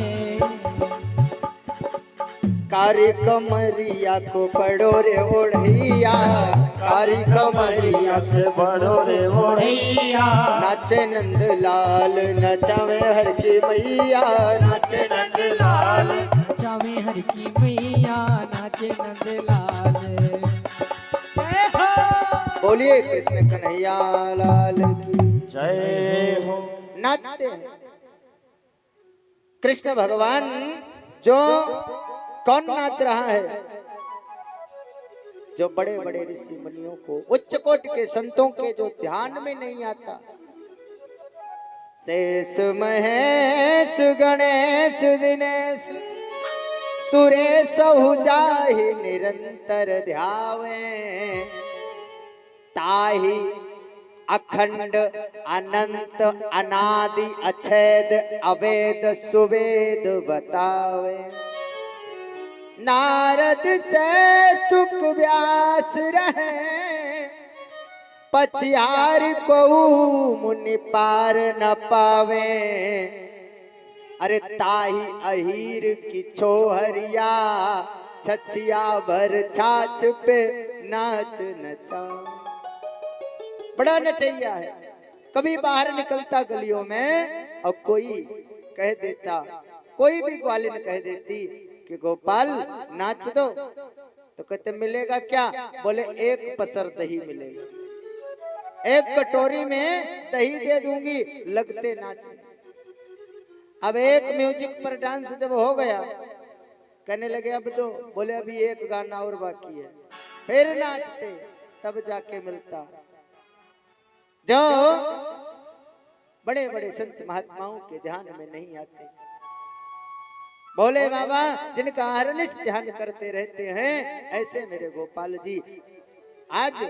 कारी कमरिया को पड़ो रे ओढ़िया, कारी कमरिया के बड़ो रे ओढ़िया, नाचे नंद लाल नचावे हर की मैया, नाचे नंद लाल नचावे हर की मैया, नाचे नंद लाल। बोलिए कृष्ण कन्हैया लाल की जय हो। नाचते हैं कृष्ण भगवान। जो कौन नाच रहा है? जो बड़े बड़े ऋषि मुनियों को, उच्च कोटि के संतों के जो ध्यान में नहीं आता। शेष महेश गणेश दिनेश सुरेश जाहि निरंतर ध्यावे, ताहि अखंड अनंत अनादि अछेद अवेद सुवेद बतावे। नारद से सुख व्यास रहे, पचियार को मुनि पार न पावे, अरे ताही अहीर की छोहरिया, छछिया भर छाछ पे नाच नचा। बड़ा नचैया है, कभी बाहर निकलता गलियों में और कोई कह देता, कोई भी ग्वालिन कह देती कि गोपाल नाच दो, तो कहते मिलेगा क्या? बोले एक पसर दही मिलेगा, एक कटोरी में दही दे दूंगी, लगते नाचने। अब एक म्यूजिक पर डांस जब हो गया, कहने लगे अब दो, बोले अभी एक गाना और बाकी है, फिर नाचते, तब जाके मिलता। जो बड़े बड़े संत महात्माओं के ध्यान में नहीं आते, भोले बाबा जिनका अहरनिश ध्यान करते रहते हैं, ऐसे मेरे गोपाल जी आज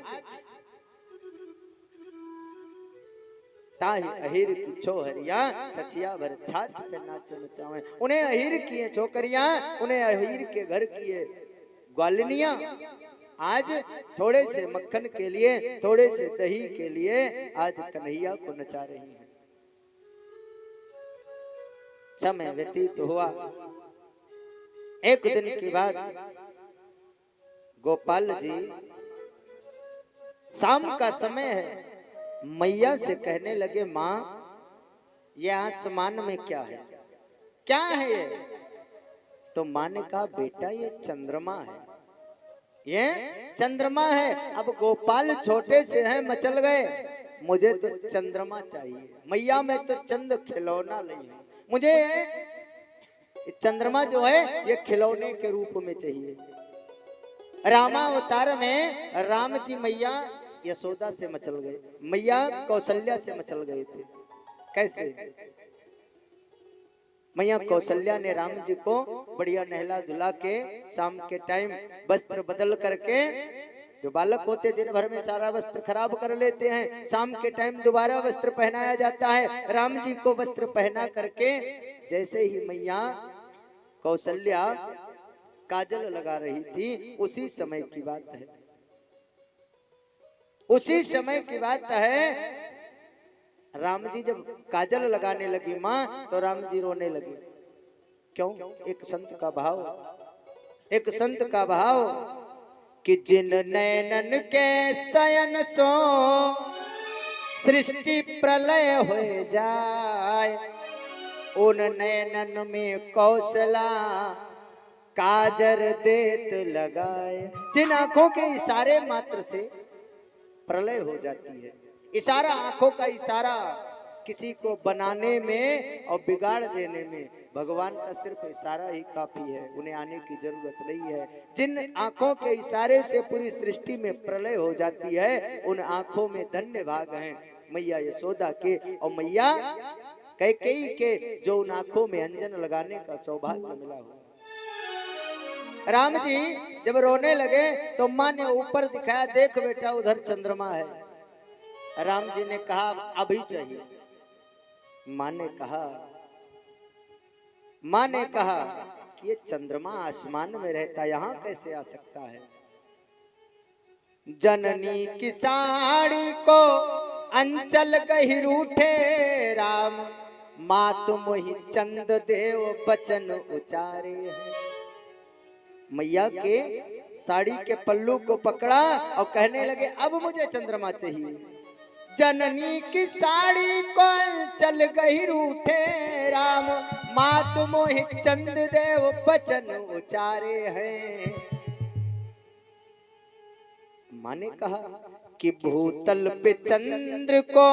ताही अहीर की छोहरिया, छछिया भर छाछ पे नाच नचावे। उन्हें अहीर किए छोकरिया, उन्हें अहीर के घर किए ग्वालिनिया, आज थोड़े से मक्खन के लिए, थोड़े से दही के लिए आज कन्हैया को नचा रही हैं। समय व्यतीत हुआ, एक दिन की बात, गोपाल जी शाम का समय है, मैया से कहने लगे माँ ये आसमान में क्या है, क्या है ये? तो माँ ने कहा बेटा ये चंद्रमा है, ये चंद्रमा है। अब गोपाल छोटे से हैं, मचल गए, मुझे तो चंद्रमा चाहिए मैया, मैं तो चंद खिलौना नहीं है, मुझे चंद्रमा जो है ये खिलौने के रूप में चाहिए। रामावतार में राम जी मैया यशोदा से मचल गए, मैया कौशल्या से मचल गए थे। कैसे? मैया कौशल्या ने राम जी को बढ़िया नहला धुला के शाम के टाइम वस्त्र बदल करके, जो बालक होते दिन भर में सारा वस्त्र खराब कर लेते हैं, शाम के टाइम दोबारा वस्त्र पहनाया जाता है। राम जी को वस्त्र पहना करके जैसे ही मैया कौशल्या काजल लगा रही थी, उसी समय की बात है, उसी समय की बात है। राम जी जब काजल लगाने लगी माँ, तो राम जी रोने लगे। क्यों? एक संत का भाव, एक संत का भाव कि जिन नैनन के शयन सो सृष्टि प्रलय हो जाए, उन नैनन में कौशला काजर देत लगाए। जिन आंखों के इशारे मात्र से प्रलय हो जाती है, इशारा, आंखों का इशारा किसी को बनाने में और बिगाड़ देने में भगवान का सिर्फ इशारा ही काफी है, उन्हें आने की जरूरत नहीं है। जिन आंखों के इशारे से पूरी सृष्टि में प्रलय हो जाती है, उन आंखों में धन्य भाग हैं मैया यशोदा के और मैया कैकेयी के, जो उन आंखों में अंजन लगाने का सौभाग्य मिला हो। राम जी जब रोने लगे तो माँ ने ऊपर दिखाया, देख बेटा उधर चंद्रमा है। राम जी ने कहा अभी चाहिए। माँ ने कहा कि ये चंद्रमा आसमान में रहता, यहाँ कैसे आ सकता है? जननी की साड़ी को अंचल कही रूठे राम, माँ तुम ही चंद देव बचन उचारे हैं। मैया के साड़ी के पल्लू को पकड़ा और कहने लगे अब मुझे चंद्रमा चाहिए। जननी की साड़ी को चल गई रूठे राम, माँ तुम ही चंद देव बचन उचारे हैं। माँ ने कहा कि भूतल पे चंद्र को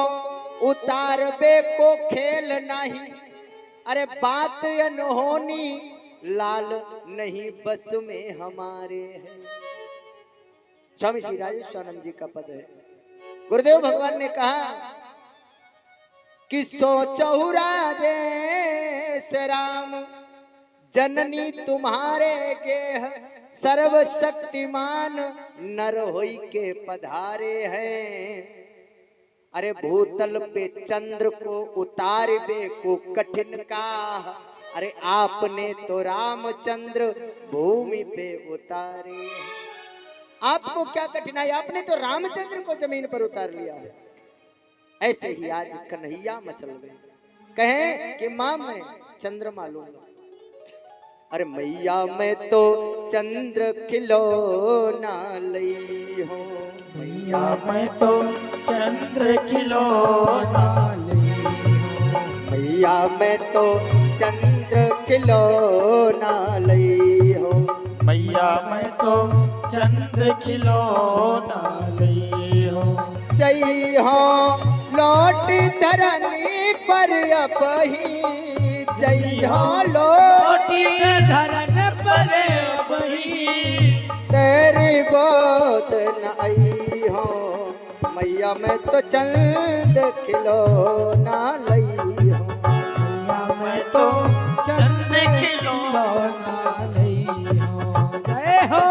उतार बे को खेल नहीं, अरे बात अनहोनी लाल नहीं बस में हमारे है। स्वामी श्री राजेश्वरानंद जी का पद है। गुरुदेव भगवान ने कहा कि सोचहु राजेश राम, जननी तुम्हारे गेह सर्वशक्तिमान नर होई के पधारे हैं। अरे भूतल पे चंद्र को उतारबे को कठिन का, अरे आपने तो रामचंद्र भूमि पे उतारे। आपको क्या कठिनाई, आपने तो रामचंद्र को जमीन पर उतार लिया है। ऐसे ही आज कन्हैया मचल गए, कहें कि मां मैं चंद्रमा लूंगा। अरे मैया मैं तो चंद्र खिलौना लई हो, मैया मैं तो चंद्र खिलौना लई हो, मैया मैं तो चंद्र खिलौना लई हो, मैया मैं तो चंद्र खिलौना लई हो। जई हो लौट धरनी पर अपही, जई हो कोटि धरन पर बही, तेरी गोद न आई हो, मैया मैं तो चंद खिलौना लई हो, मैया मैं तो चंद्र खिलौना लई हो। जय हो।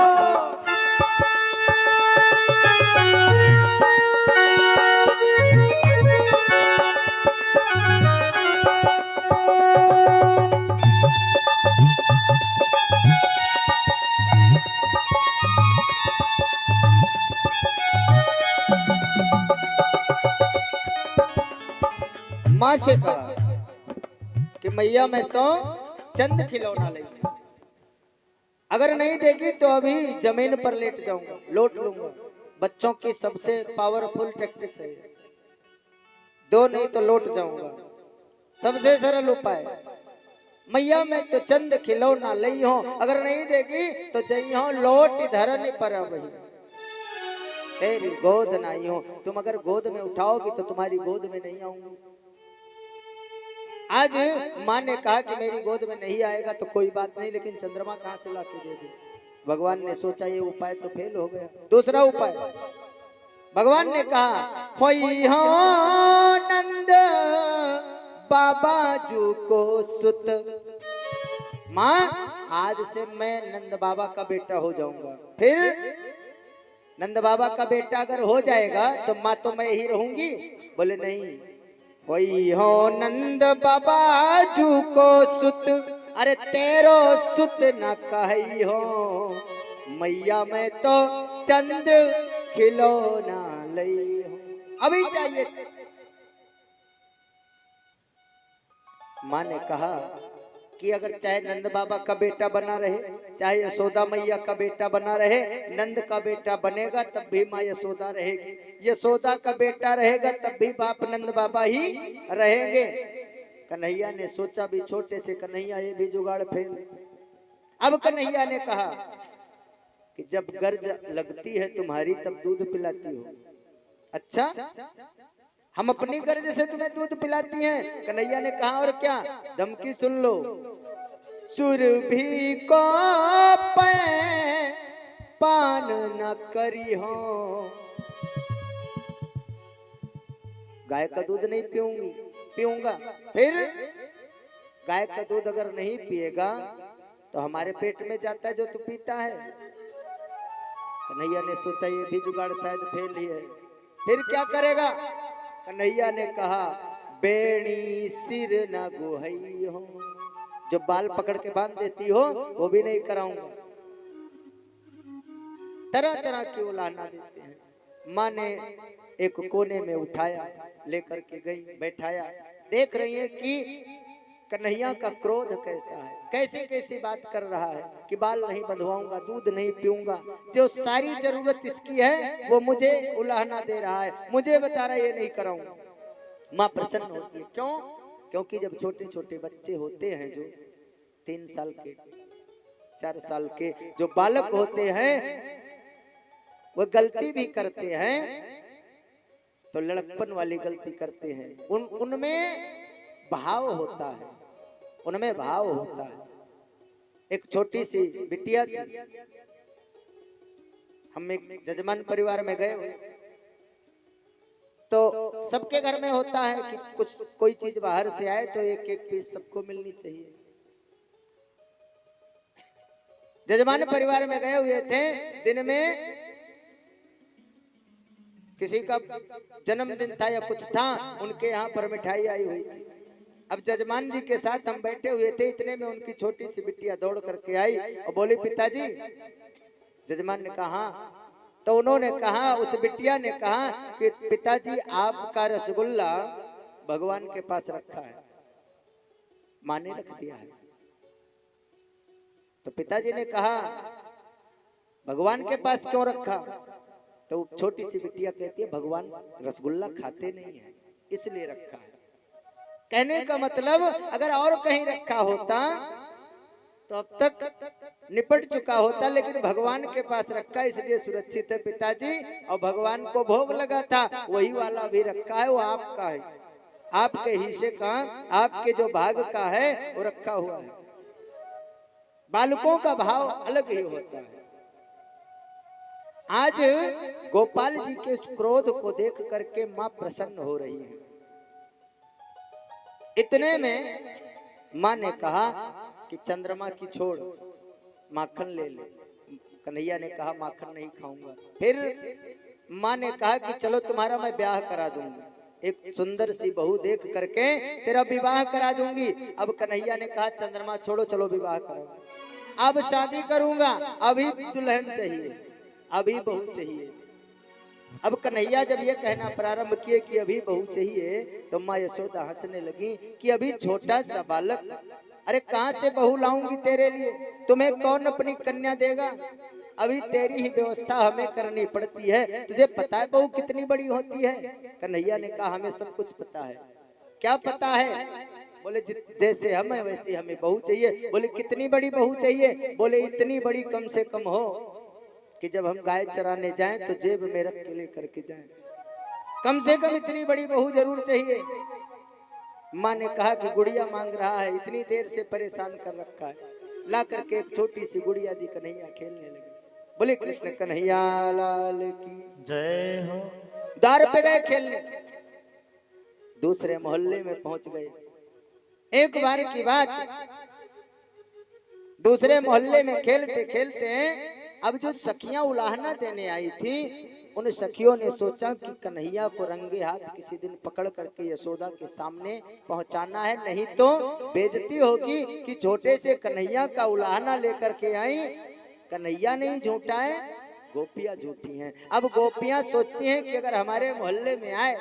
माँ से कहा कि मैया मैं तो चंद खिलौना लई, अगर नहीं देगी तो अभी जमीन पर लेट जाऊंगा, लौट लूंगा। बच्चों की सबसे पावरफुल टैक्टिस है, दो नहीं तो लौट जाऊंगा, सबसे सरल उपाय। मैया मैं तो चंद खिलौना लई हो, अगर नहीं देगी तो जई हो लौट धरन पर अबही, तेरी गोद नहीं हो, तुम अगर गोद में उठाओगी तो तुम्हारी गोद में नहीं आऊंगी। आज माँ ने कहा कि मेरी गोद में नहीं आएगा तो कोई बात नहीं, लेकिन चंद्रमा कहां से लाके दे दे। भगवान ने सोचा ये उपाय तो फेल हो गया। दूसरा उपाय, भगवान ने कहा होई हो नंद बाबा जू को सुत, माँ आज से मैं नंद बाबा का बेटा हो जाऊंगा। फिर नंद बाबा का बेटा अगर हो जाएगा तो माँ तो मैं ही रहूंगी। बोले नहीं, वही हो नंद बाबा जू को सुत, अरे तेरो सुत न कही हो, मैया मैं तो चंद्र खिलौना लई हो। अभी चाहिए। माँ ने कहा कि अगर चाहे नंद बाबा का बेटा बना रहे, चाहे यशोदा मैया का बेटा बना रहे, नंद का बेटा बनेगा तब भी माँ यशोदा रहेगी, यशोदा का बेटा रहेगा तब भी बाप नंद बाबा ही रहेंगे। कन्हैया ने सोचा भी छोटे से कन्हैया ये भी जुगाड़ फेल। अब कन्हैया ने कहा कि जब गर्ज लगती है तुम्हारी तब दूध पिलाती हो। अच्छा, हम अपनी गर्ज से तुम्हें दूध पिलाती हैं? कन्हैया ने कहा और क्या, धमकी सुन लो। सुरभि को पान न करी हो, गाय का दूध नहीं पीऊंगी, पीऊंगा। फिर गाय का दूध अगर नहीं पिएगा तो हमारे पेट में जाता है जो तू पीता है। कन्हैया ने सोचा ये भी जुगाड़ शायद फेल ही है। फिर क्या करेगा? कन्हैया ने कहा बेणी सिर न गोहई हो, जो बाल पकड़ के बांध देती हो वो भी नहीं कराऊंगा। तरह तरह की उलाहना देते हैं। माँ ने एक कोने में उठाया, लेकर के गई, बैठाया। देख रही है कि कन्हैया का क्रोध कैसा है, कैसी कैसी बात कर रहा है कि बाल नहीं बंधवाऊंगा, दूध नहीं पीऊंगा, जो सारी जरूरत इसकी है वो मुझे उलाहना दे रहा है, मुझे बता रहा है ये नहीं कराऊंगा। माँ प्रसन्न होती है। क्यों? क्योंकि जब छोटे छोटे बच्चे होते हैं, जो 3 साल के 4 साल के जो बालक होते हैं, वो गलती भी करते हैं तो लड़कपन वाली गलती करते हैं। उनमें भाव होता है, उनमें भाव होता है। एक छोटी सी बिटिया थी, हम एक जजमान परिवार में गए तो सबके घर में होता है कि कुछ कोई चीज बाहर से आए तो एक एक पीस सबको मिलनी चाहिए। जजमान परिवार में गए हुए थे, दिन में किसी का जन्मदिन था या कुछ था, उनके यहाँ पर मिठाई आई हुई थी। अब जजमान जी के साथ हम बैठे हुए थे, इतने में उनकी छोटी सी बिटिया दौड़ करके आई और बोली पिताजी। जजमान ने कहा हाँ, तो उन्होंने कहा, उस बिटिया ने कहा कि पिताजी आपका रसगुल्ला भगवान के पास रखा है, माँ ने रख दिया है। तो पिताजी ने कहा भगवान के पास क्यों रखा? तो छोटी सी बिटिया कहती है भगवान रसगुल्ला खाते नहीं है इसलिए रखा है। कहने का मतलब अगर और कहीं रखा होता तो अब तक निपट चुका होता, लेकिन भगवान के पास रखा इसलिए सुरक्षित है पिताजी। और भगवान को भोग लगा था वही वाला भी रखा है, वो आपका है, आपके हिस्से का, आपके जो भाग का है वो रखा हुआ है। बालकों का भाव अलग ही होता है। आज गोपाल जी के क्रोध को देख करके मां प्रसन्न हो रही है। इतने में मां ने कहा कि चंद्रमा की छोड़, माखन ले ले। कन्हैया ने कहा माखन नहीं खाऊंगा। फिर मां ने कहा कि चलो तुम्हारा मैं ब्याह करा दूंगी, एक सुंदर सी बहू देख करके तेरा विवाह करा दूंगी। अब कन्हैया ने कहा चंद्रमा छोड़ो, चलो विवाह करो। अब शादी करूंगा, अभी दुल्हन चाहिए, अभी बहू चाहिए। अब कन्हैया जब ये कहना प्रारंभ किए कि अभी बहू चाहिए, तो माँ यशोदा हंसने लगी कि अभी छोटा सा बालक, अरे कहां से बहू लाऊंगी तेरे लिए? तुम्हें कौन अपनी कन्या देगा? अभी तेरी ही व्यवस्था हमें करनी पड़ती है। तुझे पता है बहू कितनी बड़ी होती है? कन्हैया ने कहा हमें सब कुछ पता है। क्या पता है? बोले जैसे हम है वैसे हमें बहू चाहिए। बोले कितनी बड़ी बहू चाहिए? बोले इतनी बड़ी कम से कम हो कि जब हम गाय चराने जाएं तो जेब में रख के लेकर के जाएं। कम से कम इतनी बड़ी बहू जरूर चाहिए। माँ ने कहा कि गुड़िया मांग रहा है, इतनी देर से परेशान कर रखा है। ला करके एक छोटी सी गुड़िया दी, कन्हैया खेलने लगे। बोले कृष्ण कन्हैया लाल की जय हो। द्वार पे गए खेलने, दूसरे मोहल्ले में पहुंच गए। एक बार की बात, दूसरे मोहल्ले में खेलते खेलते अब जो सखियां उलाहना देने आई थी, उन सखियों ने सोचा कि कन्हैया को रंगे हाथ किसी दिन पकड़ करके यशोदा के सामने पहुंचाना है, नहीं तो बेइज्जती होगी कि छोटे से कन्हैया का उलाहना लेकर के आई। कन्हैया नहीं झूठा है, गोपियां झूठी हैं। अब गोपियां सोचती हैं कि अगर हमारे मोहल्ले में आए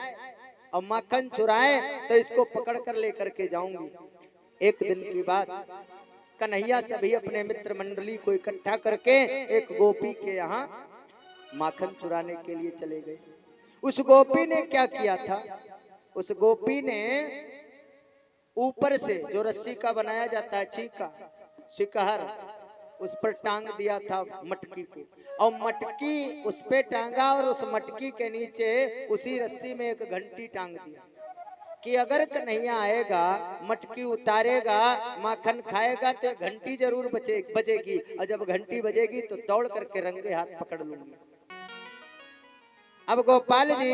और माखन चुराए तो इसको पकड़ कर लेकर के जाऊंगी। एक दिन की बात, कन्हैया सभी अपने मित्र मंडली को इकट्ठा करके एक गोपी के यहाँ माखन चुराने के लिए चले गए। उस गोपी ने क्या किया था? उस गोपी ने ऊपर से जो रस्सी का बनाया जाता है छीका, शिकहर, उस पर टांग दिया था मटकी को, और मटकी उस पे टांगा और उस मटकी के नीचे उसी रस्सी में एक घंटी टांग दिया कि अगर कन्हैया आएगा, मटकी उतारेगा, माखन खाएगा तो घंटी जरूर बजेगी, और जब घंटी बजेगी तो दौड़ करके रंगे हाथ पकड़ लूंगी। अब गोपाल जी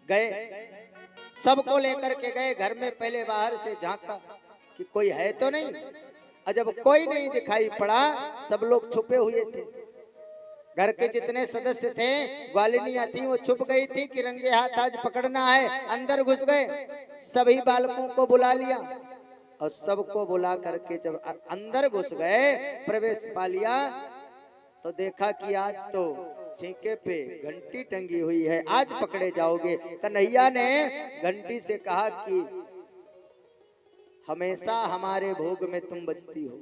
गए, सबको लेकर के गए घर में। पहले बाहर से झांका कि कोई है तो नहीं, और जब कोई नहीं दिखाई पड़ा, सब लोग छुपे हुए थे। घर के जितने सदस्य थे, ग्वालिनियां थी, वो छुप गई थी कि रंगे हाथ आज पकड़ना है। अंदर घुस गए, सभी बालकों को बुला लिया, और सबको बुला करके जब अंदर घुस गए, प्रवेश पा लिया, तो देखा कि आज तो छीके पे घंटी टंगी हुई है, आज पकड़े जाओगे। कन्हैया ने घंटी से कहा कि हमेशा हमारे भोग में तुम बजती हो,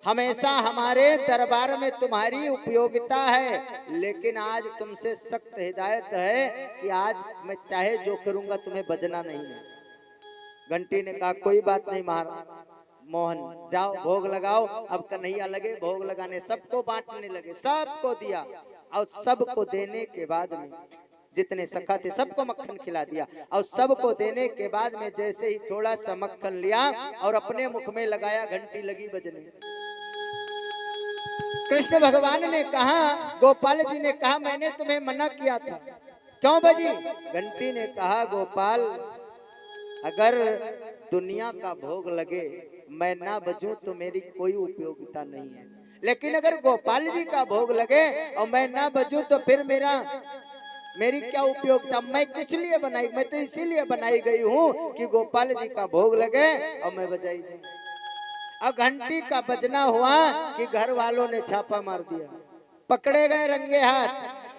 हमेशा हमारे दरबार में तुम्हारी उपयोगिता है, लेकिन आज तुमसे सख्त हिदायत है कि आज मैं चाहे जो करूंगा तुम्हें बजना नहीं है। घंटी ने कहा कोई बात नहीं महाराज, मोहन जाओ भोग लगाओ। अब कन्हैया लगे भोग लगाने, सबको बांटने लगे, सबको दिया, और सबको देने के बाद में जितने सखा थे सबको मक्खन खिला दिया, और सबको देने के बाद में जैसे ही थोड़ा सा मक्खन लिया और अपने मुख में लगाया, घंटी लगी बजने। कृष्ण भगवान ने कहा, गोपाल जी ने कहा मैंने तुम्हें मना किया था, क्यों बजी? घंटी ने कहा गोपाल, अगर दुनिया का भोग लगे मैं ना बजूं तो मेरी कोई उपयोगिता नहीं है, लेकिन अगर गोपाल जी का भोग लगे और मैं ना बजूं तो फिर मेरी क्या उपयोगिता? मैं किस लिए बनाई? मैं तो इसीलिए बनाई गई हूँ कि गोपाल जी का भोग लगे और मैं बजाई जाऊं। अब घंटी का बजना हुआ कि घर वालों ने छापा मार दिया, पकड़े गए रंगे हाथ,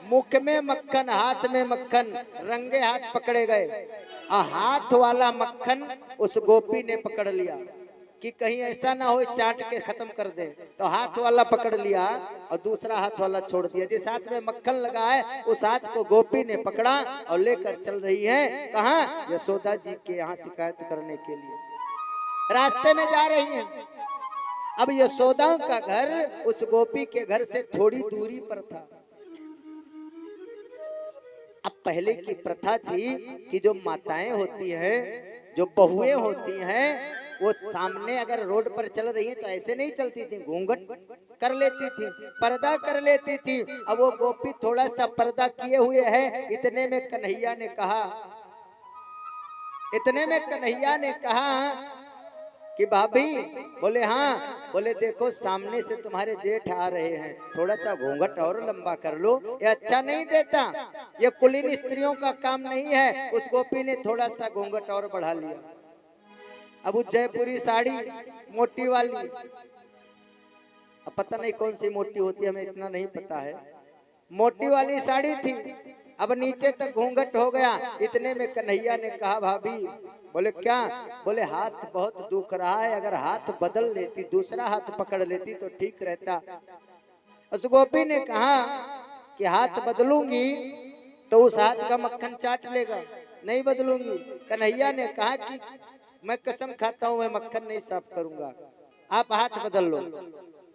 मुख में मक्खन हाथ में मक्खन, रंगे हाथ पकड़े गए। हाथ वाला मक्खन उस गोपी ने पकड़ लिया कि कहीं ऐसा ना हो चाट के खत्म कर दे, तो हाथ वाला पकड़ लिया और दूसरा हाथ वाला छोड़ दिया। जिस हाथ में मक्खन लगा है उस हाथ को गोपी ने पकड़ा और लेकर चल रही है कहाँ? यशोदा जी के यहाँ शिकायत करने के लिए रास्ते में जा रही हैं। अब यशोदा का घर उस गोपी के घर से थोड़ी दूरी पर था। अब पहले की प्रथा थी कि जो माताएं होती हैं, जो बहुएं होती हैं, वो सामने अगर रोड पर चल रही है तो ऐसे नहीं चलती थी, घूंघट कर लेती थी, पर्दा कर लेती थी। अब वो गोपी थोड़ा सा पर्दा किए हुए है। इतने में कन्हैया ने कहा कि भाभी, बोले हाँ, बोले देखो सामने से तुम्हारे जेठ आ रहे हैं, थोड़ा सा घूंघट और लंबा कर लो, ये अच्छा नहीं देता, ये कुलीन स्त्रियों का काम नहीं है। उस गोपी ने थोड़ा सा घूंघट और बढ़ा लिया। अब वो जयपुरी साड़ी मोटी वाली, अब पता नहीं कौन सी मोटी होती है, हमें इतना नहीं पता है, मोटी वाली साड़ी थी। अब नीचे तक घूंघट हो गया। इतने में कन्हैया ने कहा भाभी, बोले क्या? बोले हाथ बहुत दुख रहा है, अगर हाथ बदल लेती, दूसरा हाथ पकड़ लेती तो ठीक रहता। उस गोपी ने कहा कि हाथ बदलूंगी तो उस हाथ का मक्खन चाट लेगा, नहीं बदलूंगी। कन्हैया ने कहा कि मैं कसम खाता हूं मैं मक्खन नहीं साफ करूंगा, आप हाथ बदल लो।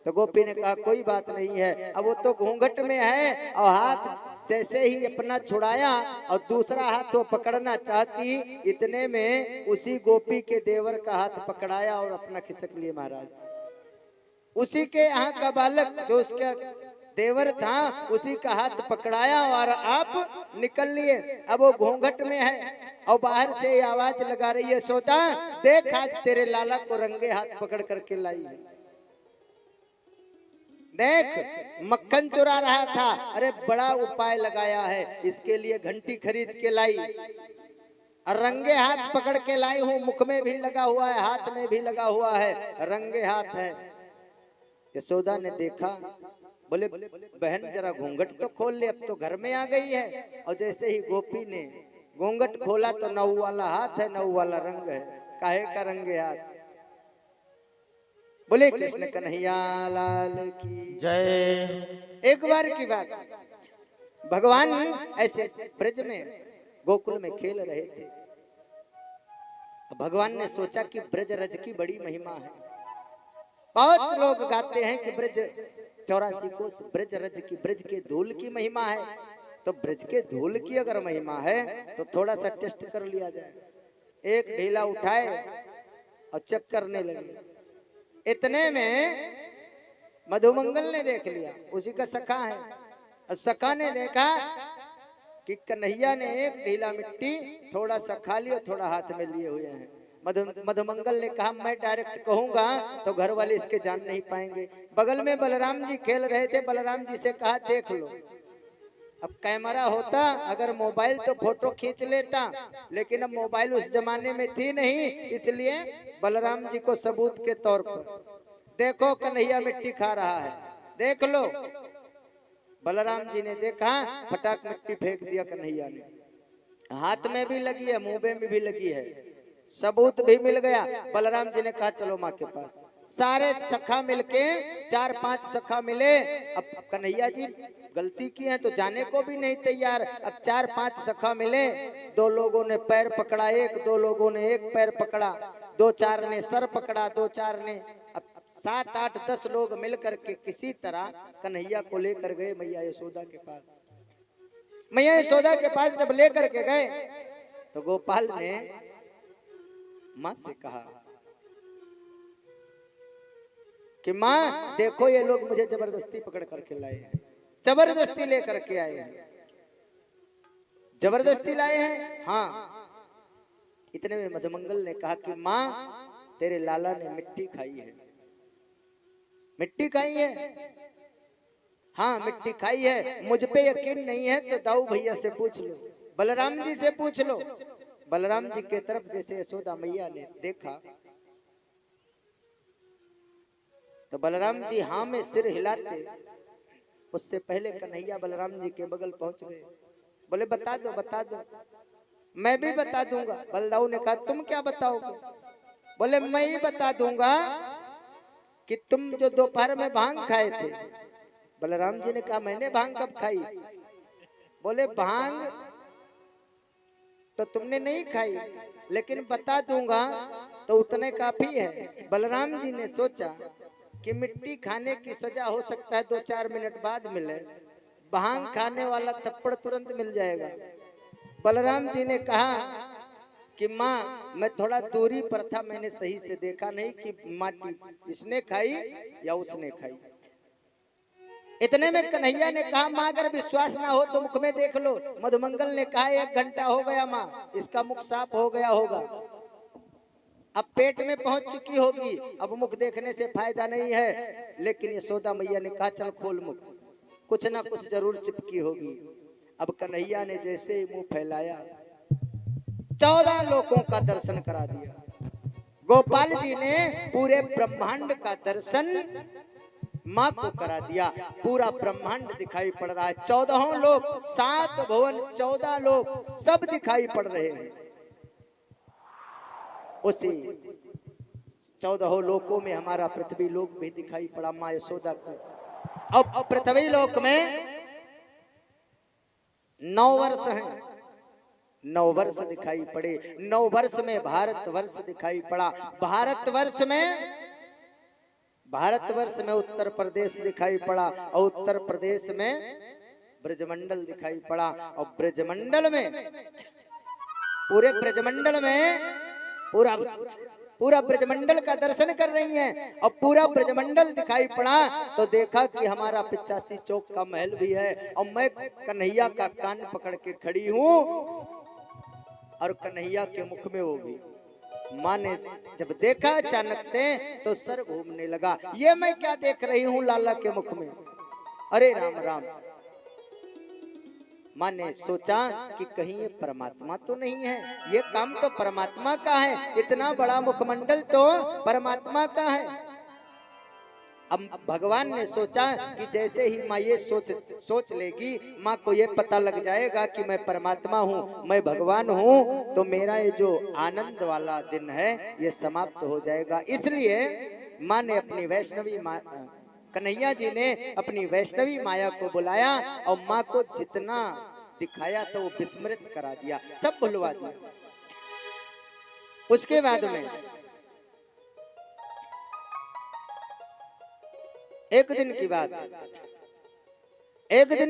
तो गोपी ने कहा कोई बात नहीं है। अब वो तो घूंघट में है और हाथ जैसे ही अपना छुड़ाया और दूसरा हाथ वो पकड़ना चाहती, इतने में उसी गोपी के देवर का हाथ पकड़ाया और अपना खिसक लिए महाराज। उसी के यहाँ का बालक जो उसका देवर था, उसी का हाथ पकड़ाया और आप निकल लिए। अब वो घूंघट में है और बाहर से आवाज लगा रही है, सोता देख आज तेरे लाला को रंगे हाथ पकड़ करके लाई है, देख मक्खन चुरा रहा था, अरे बड़ा उपाय लगाया है, इसके लिए घंटी खरीद के लाई और रंगे हाथ पकड़ के लाई हूँ। मुख में भी लगा हुआ है, हाथ में भी लगा हुआ है, रंगे हाथ है। यशोदा ने देखा, बोले बहन जरा घूंघट तो खोल ले, अब तो घर में आ गई है। और जैसे ही गोपी ने घूंघट खोला तो नौ वाला हाथ है, नौ वाला रंग है, काहे का रंगे हाथ। बोले कृष्ण कन्हैया लाल की जय। एक बार की बात, भगवान ऐसे ब्रज में गोकुल में खेल रहे थे। भगवान ने सोचा कि ब्रज रज की बड़ी महिमा है। बहुत लोग गाते हैं कि ब्रज 84 कोस ब्रज रज की, ब्रज के धूल की महिमा है। तो ब्रज के धूल की अगर महिमा है तो थोड़ा सा टेस्ट कर लिया जाए। एक ढीला उठाए और चेक करने लगे। इतने में मधुमंगल ने देख लिया, उसी का सखा है, और सखा ने देखा कि कन्हैया ने एक ढीला मिट्टी थोड़ा सा खा लिया, थोड़ा हाथ में लिए हुए हैं। मधुमंगल ने कहा मैं डायरेक्ट कहूंगा तो घर वाले इसके जान नहीं पाएंगे। बगल में बलराम जी खेल रहे थे, बलराम जी से कहा देख लो। अब कैमरा होता, अगर मोबाइल तो फोटो खींच लेता, लेकिन अब मोबाइल उस जमाने में थी नहीं, इसलिए बलराम जी को सबूत के तौर पर देखो कन्हैया मिट्टी खा रहा है, देख लो। बलराम जी ने देखा, फटाक मिट्टी फेंक दिया कन्हैया ने, हाथ में भी लगी है, मुंह में भी लगी है, सबूत भी मिल गया। बलराम जी ने कहा चलो माँ के पास। सारे सखा मिलके 4-5 सखा मिले। अब कन्हैया जी गलती की है तो जाने को भी नहीं तैयार। अब 4-5 सखा मिले, 2 लोगों ने पैर पकड़ा, 1-2 लोगों ने एक पैर पकड़ा, 2-4 ने सर पकड़ा, 2-4 ने, अब 7-8-10 लोग मिल करके किसी तरह कन्हैया को लेकर गए मैया यशोदा के पास। मैया यशोदा के पास जब लेकर के गए तो गोपाल ने माँ से कहा कि माँ देखो ये लोग मुझे जबरदस्ती पकड़ करके लाए हैं, जबरदस्ती लेकर के आए हैं, जबरदस्ती लाए हैं। हाँ। इतने में मधुमंगल ने कहा कि माँ तेरे लाला ने मिट्टी खाई है। मिट्टी खाई है? हाँ मिट्टी खाई है। मुझ पे यकीन नहीं है तो दाऊ भैया से पूछ लो, बलराम जी से पूछ लो। बलराम जी के तरफ जैसे यशोदा मैया ने देखा तो बलराम जी हाँ में सिर हिलाते उससे पहले कन्हैया बलराम जी के बगल पहुंच गए। बोले बता दो बता दो। मैं भी बता दूंगा। बलदाऊ ने कहा तुम क्या बताओगे? बोले मैं ही बता दूंगा कि तुम जो दोपहर में भांग खाए थे। बलराम जी ने कहा मैंने भांग कब खाई? बोले भांग तो तुमने नहीं खाई, लेकिन बता दूंगा तो उतने काफी है। बलराम जी ने सोचा कि मिट्टी खाने की सजा हो सकता है 2-4 मिनट बाद मिले, भांग खाने वाला थप्पड़ तुरंत मिल जाएगा। बलराम जी ने कहा कि माँ मैं थोड़ा दूरी पर था, मैंने सही से देखा नहीं कि माटी इसने खाई या उसने खाई। इतने में कन्हैया ने कहा माँ अगर विश्वास ना हो तो मुख में देख लो। मधुमंगल ने कहा 1 घंटा हो गया माँ, इसका मुख साफ हो गया होगा, अब पेट में पहुंच चुकी होगी, अब मुख देखने से फायदा नहीं है। लेकिन यशोदा मैया ने कहा चल खोल मुख, कुछ ना कुछ जरूर चिपकी होगी। अब कन्हैया ने जैसे ही मुंह फैलाया 14 लोगों का दर्शन करा दिया। गोपाल जी ने पूरे ब्रह्मांड का दर्शन माँ को करा दिया। पूरा ब्रह्मांड दिखाई पड़ रहा है, 14 लोग, 7 भुवन, 14 लोग सब दिखाई पड़ रहे हैं। उसी 14 लोकों में हमारा पृथ्वी लोक भी दिखाई पड़ा माँ यशोदा को। अब पृथ्वी लोक में 9 वर्ष हैं, 9 वर्ष दिखाई पड़े। 9 वर्ष में भारत वर्ष दिखाई पड़ा। भारतवर्ष में उत्तर प्रदेश दिखाई पड़ा और उत्तर प्रदेश में ब्रजमंडल दिखाई पड़ा। और ब्रजमंडल में पूरे ब्रजमंडल में पूरा ब्रजमंडल का दर्शन कर रही हैं और पूरा ब्रजमंडल दिखाई पड़ा। तो देखा कि हमारा 85 चौक का महल भी है और मैं कन्हैया का कान पकड़ के खड़ी हूँ और कन्हैया के मुख में वो भी। माँ ने जब देखा अचानक से तो सर घूमने लगा, ये मैं क्या देख रही हूँ लाला के मुख में? अरे राम राम। माँ ने सोचा कि कहीं ये परमात्मा तो नहीं है, ये काम तो परमात्मा का है, इतना बड़ा मुखमंडल तो परमात्मा का है। अब भगवान ने सोचा कि जैसे ही माँ ये सोच लेगी, माँ को ये पता लग जाएगा कि मैं परमात्मा हूँ, मैं भगवान हूँ, तो मेरा ये जो आनंद वाला दिन है ये समाप्त हो जाएगा। इसलिए माँ ने अपनी वैष्णवी कन्हैया जी ने अपनी वैष्णवी माया को बुलाया और माँ को जितना दिखाया तो वो विस्मृत करा दिया, सब भुलवा दिया। उसके बाद में एक दिन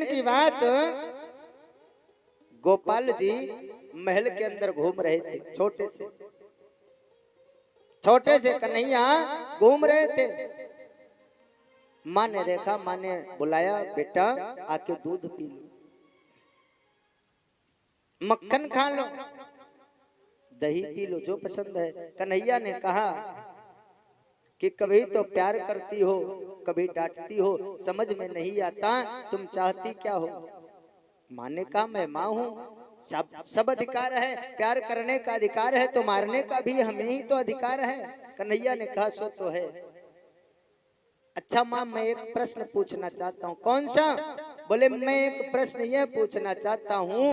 की बात गोपाल जी महल के अंदर घूम रहे थे। छोटे से कन्हैया घूम रहे थे। माँ ने देखा, माँ ने बुलाया, बेटा आके दूध पी लो, मक्खन खा लो, दही पी लो, जो पसंद है। कन्हैया ने कहा कि कभी तो प्यार करती हो, कभी डांटती हो, समझ में नहीं आता, तुम चाहती क्या हो? माँ ने कहा मैं माँ हूँ, सब अधिकार है, प्यार करने का अधिकार है तो मारने का भी हमें ही तो अधिकार है। कन्हैया ने कहा सो तो है। अच्छा माँ मैं एक प्रश्न पूछना चाहता हूँ। कौन सा? बोले मैं एक प्रश्न यह पूछना चाहता हूँ